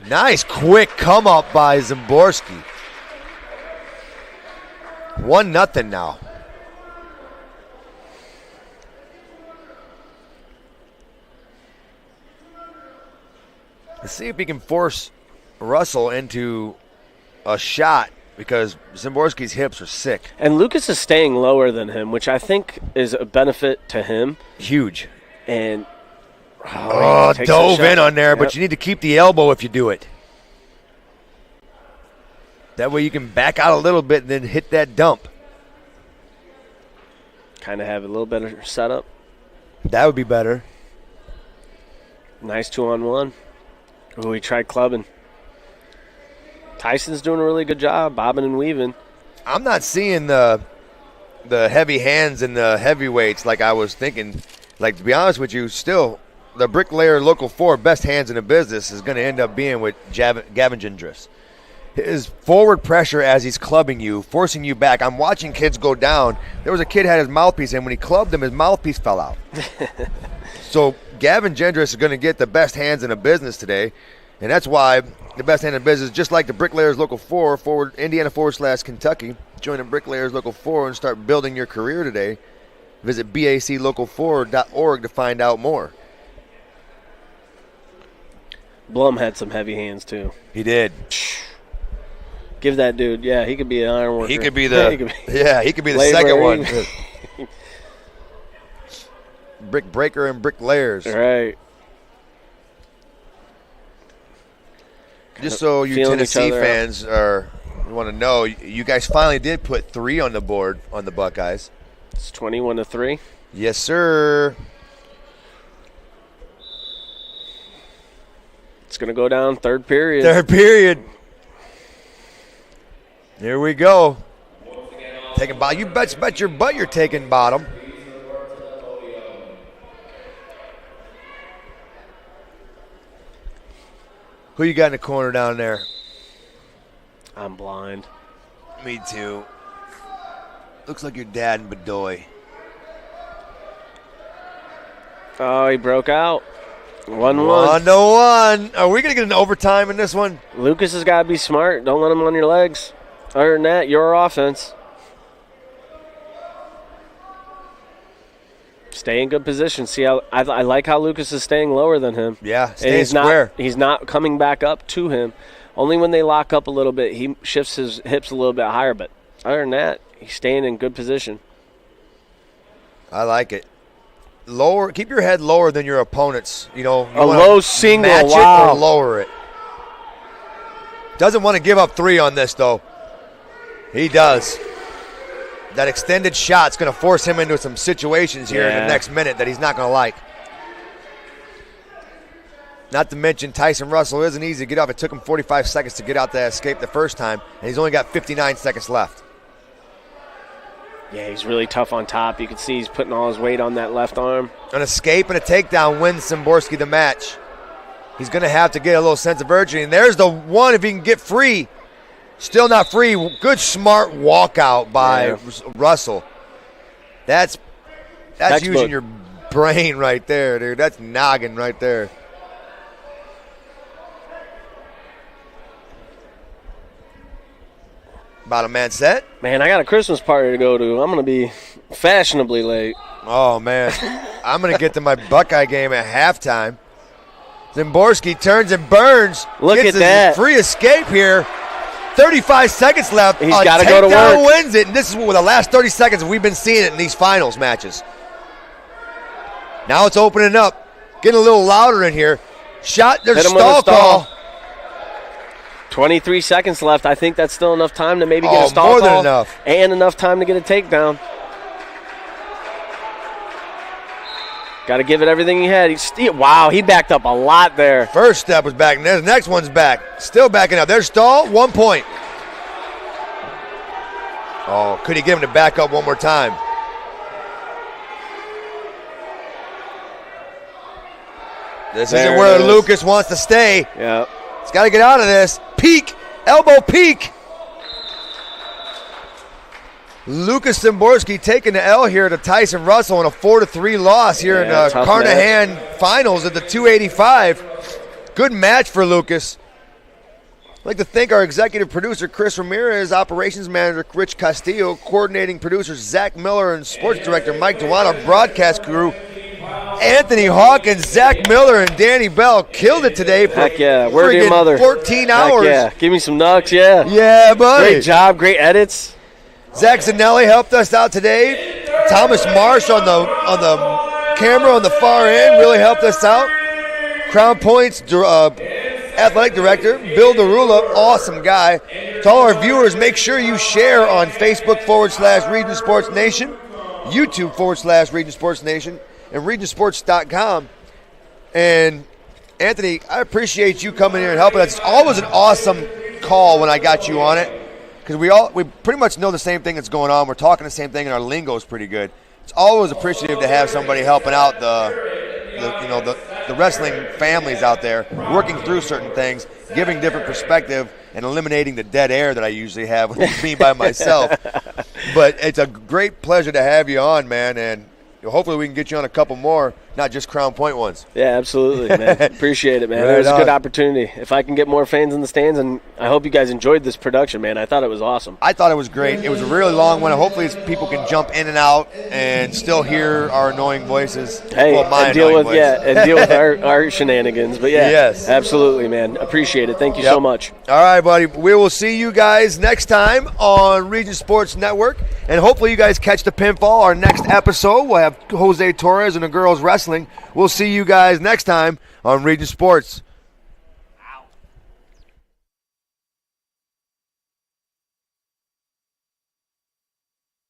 Nice quick come up by Zimborski. 1-0 now. Let's see if he can force Russell into a shot because Zimborski's hips are sick. And Lucas is staying lower than him, which I think is a benefit to him. Huge. And dove in on there, but you need to keep the elbow if you do it. That way you can back out a little bit and then hit that dump. Kind of have a little better setup. That would be better. Nice 2-on-1. Ooh, he tried clubbing. Tyson's doing a really good job, bobbing and weaving. I'm not seeing the heavy hands and the heavyweights like I was thinking. Like, to be honest with you, still, the Bricklayer Local 4 best hands in the business is going to end up being with Gavin Jendras. His forward pressure as he's clubbing you, forcing you back. I'm watching kids go down. There was a kid had his mouthpiece in. When he clubbed him, his mouthpiece fell out. So Gavin Jendras is going to get the best hands in the business today, and that's why the best hand in business, just like the Bricklayers Local 4, Indiana/Kentucky, join the Bricklayers Local 4 and start building your career today. Visit baclocal4.org to find out more. Buum had some heavy hands, too. He did. Give that dude, he could be an iron worker. He could be the second one. Brick breaker and bricklayers. Right. Just so you Tennessee fans want to know, you guys finally did put 3 on the board on the Buckeyes. It's 21-3. Yes, sir. It's going to go down third period. Here we go. Taking bottom. You bet your butt you're taking bottom. Who you got in the corner down there? I'm blind. Me too. Looks like your dad in Bedoy. Oh, he broke out. 1-1. 1-1. Are we going to get an overtime in this one? Lucas has got to be smart. Don't let him on your legs. Other than that, your offense. Stay in good position. See how I like how Lucas is staying lower than him. Yeah, staying square. He's not coming back up to him. Only when they lock up a little bit, he shifts his hips a little bit higher. But other than that, he's staying in good position. I like it. Lower. Keep your head lower than your opponent's. You know, a low single. Match wow. it or lower it. Doesn't want to give up 3 on this though. He does. That extended shot's going to force him into some situations here in the next minute that he's not going to like. Not to mention Tyson Russell isn't easy to get off. It took him 45 seconds to get out that escape the first time, and he's only got 59 seconds left. Yeah, he's really tough on top. You can see he's putting all his weight on that left arm. An escape and a takedown wins Zimorski the match. He's going to have to get a little sense of urgency, and there's the one if he can get free. Still not free. Good, smart walkout by Russell. That's using your brain right there, dude. That's noggin right there. About a man set. Man, I got a Christmas party to go to. I'm going to be fashionably late. Oh, man. I'm going to get to my Buckeye game at halftime. Zimorski turns and burns. Look at that. Free escape here. 35 seconds left. He's got to go to work. Wins it, and this is what the last 30 seconds we've been seeing it in these finals matches. Now it's opening up. Getting a little louder in here. Shot, there's a stall call. 23 seconds left. I think that's still enough time to maybe get a stall call. More than enough. And enough time to get a takedown. Got to give it everything he had. Wow, he backed up a lot there. First step was back. The next one's back. Still backing up. There's stall. 1 point. Oh, could he give him to back up one more time? This isn't where Lucas wants to stay. Yeah. He's got to get out of this. Peek. Elbow peek. Lucas Zimorski taking the L here to Tyson Russell in a 4-3 loss here in the Carnahan finals at the 285. Good match for Lucas. I'd like to thank our executive producer, Chris Ramirez, operations manager, Rich Castillo, coordinating producers, Zach Miller, and sports director, Mike Dewan, our broadcast crew, Anthony Hawkins, Zach Miller, and Danny Bell killed it today for Word to your mother. 14 hours. Yeah, give me some nugs, yeah. Yeah, buddy. Great job, great edits. Zach Zanelli helped us out today. Thomas Marsh on the camera on the far end really helped us out. Crown Point's athletic director, Bill Derula, awesome guy. To all our viewers, make sure you share on Facebook /Region Sports Nation, YouTube /Region Sports Nation, and regionsports.com. And Anthony, I appreciate you coming here and helping us. It's always an awesome call when I got you on it. Because we pretty much know the same thing that's going on. We're talking the same thing, and our lingo is pretty good. It's always appreciative to have somebody helping out the wrestling families out there, working through certain things, giving different perspective, and eliminating the dead air that I usually have with me by myself. But it's a great pleasure to have you on, man, and hopefully we can get you on a couple more, not just Crown Point ones. Yeah, absolutely, man. Appreciate it, man. It was a good opportunity. If I can get more fans in the stands, and I hope you guys enjoyed this production, man. I thought it was awesome. I thought it was great. It was a really long one. Hopefully people can jump in and out and still hear our annoying voices. Hey, and deal with our shenanigans. But yeah, yes, absolutely, man. Appreciate it. Thank you so much. All right, buddy. We will see you guys next time on Region Sports Network, and hopefully you guys catch the pinfall. Our next episode, we'll have Jose Torres and the girls wrestling. We'll see you guys next time on Region Sports.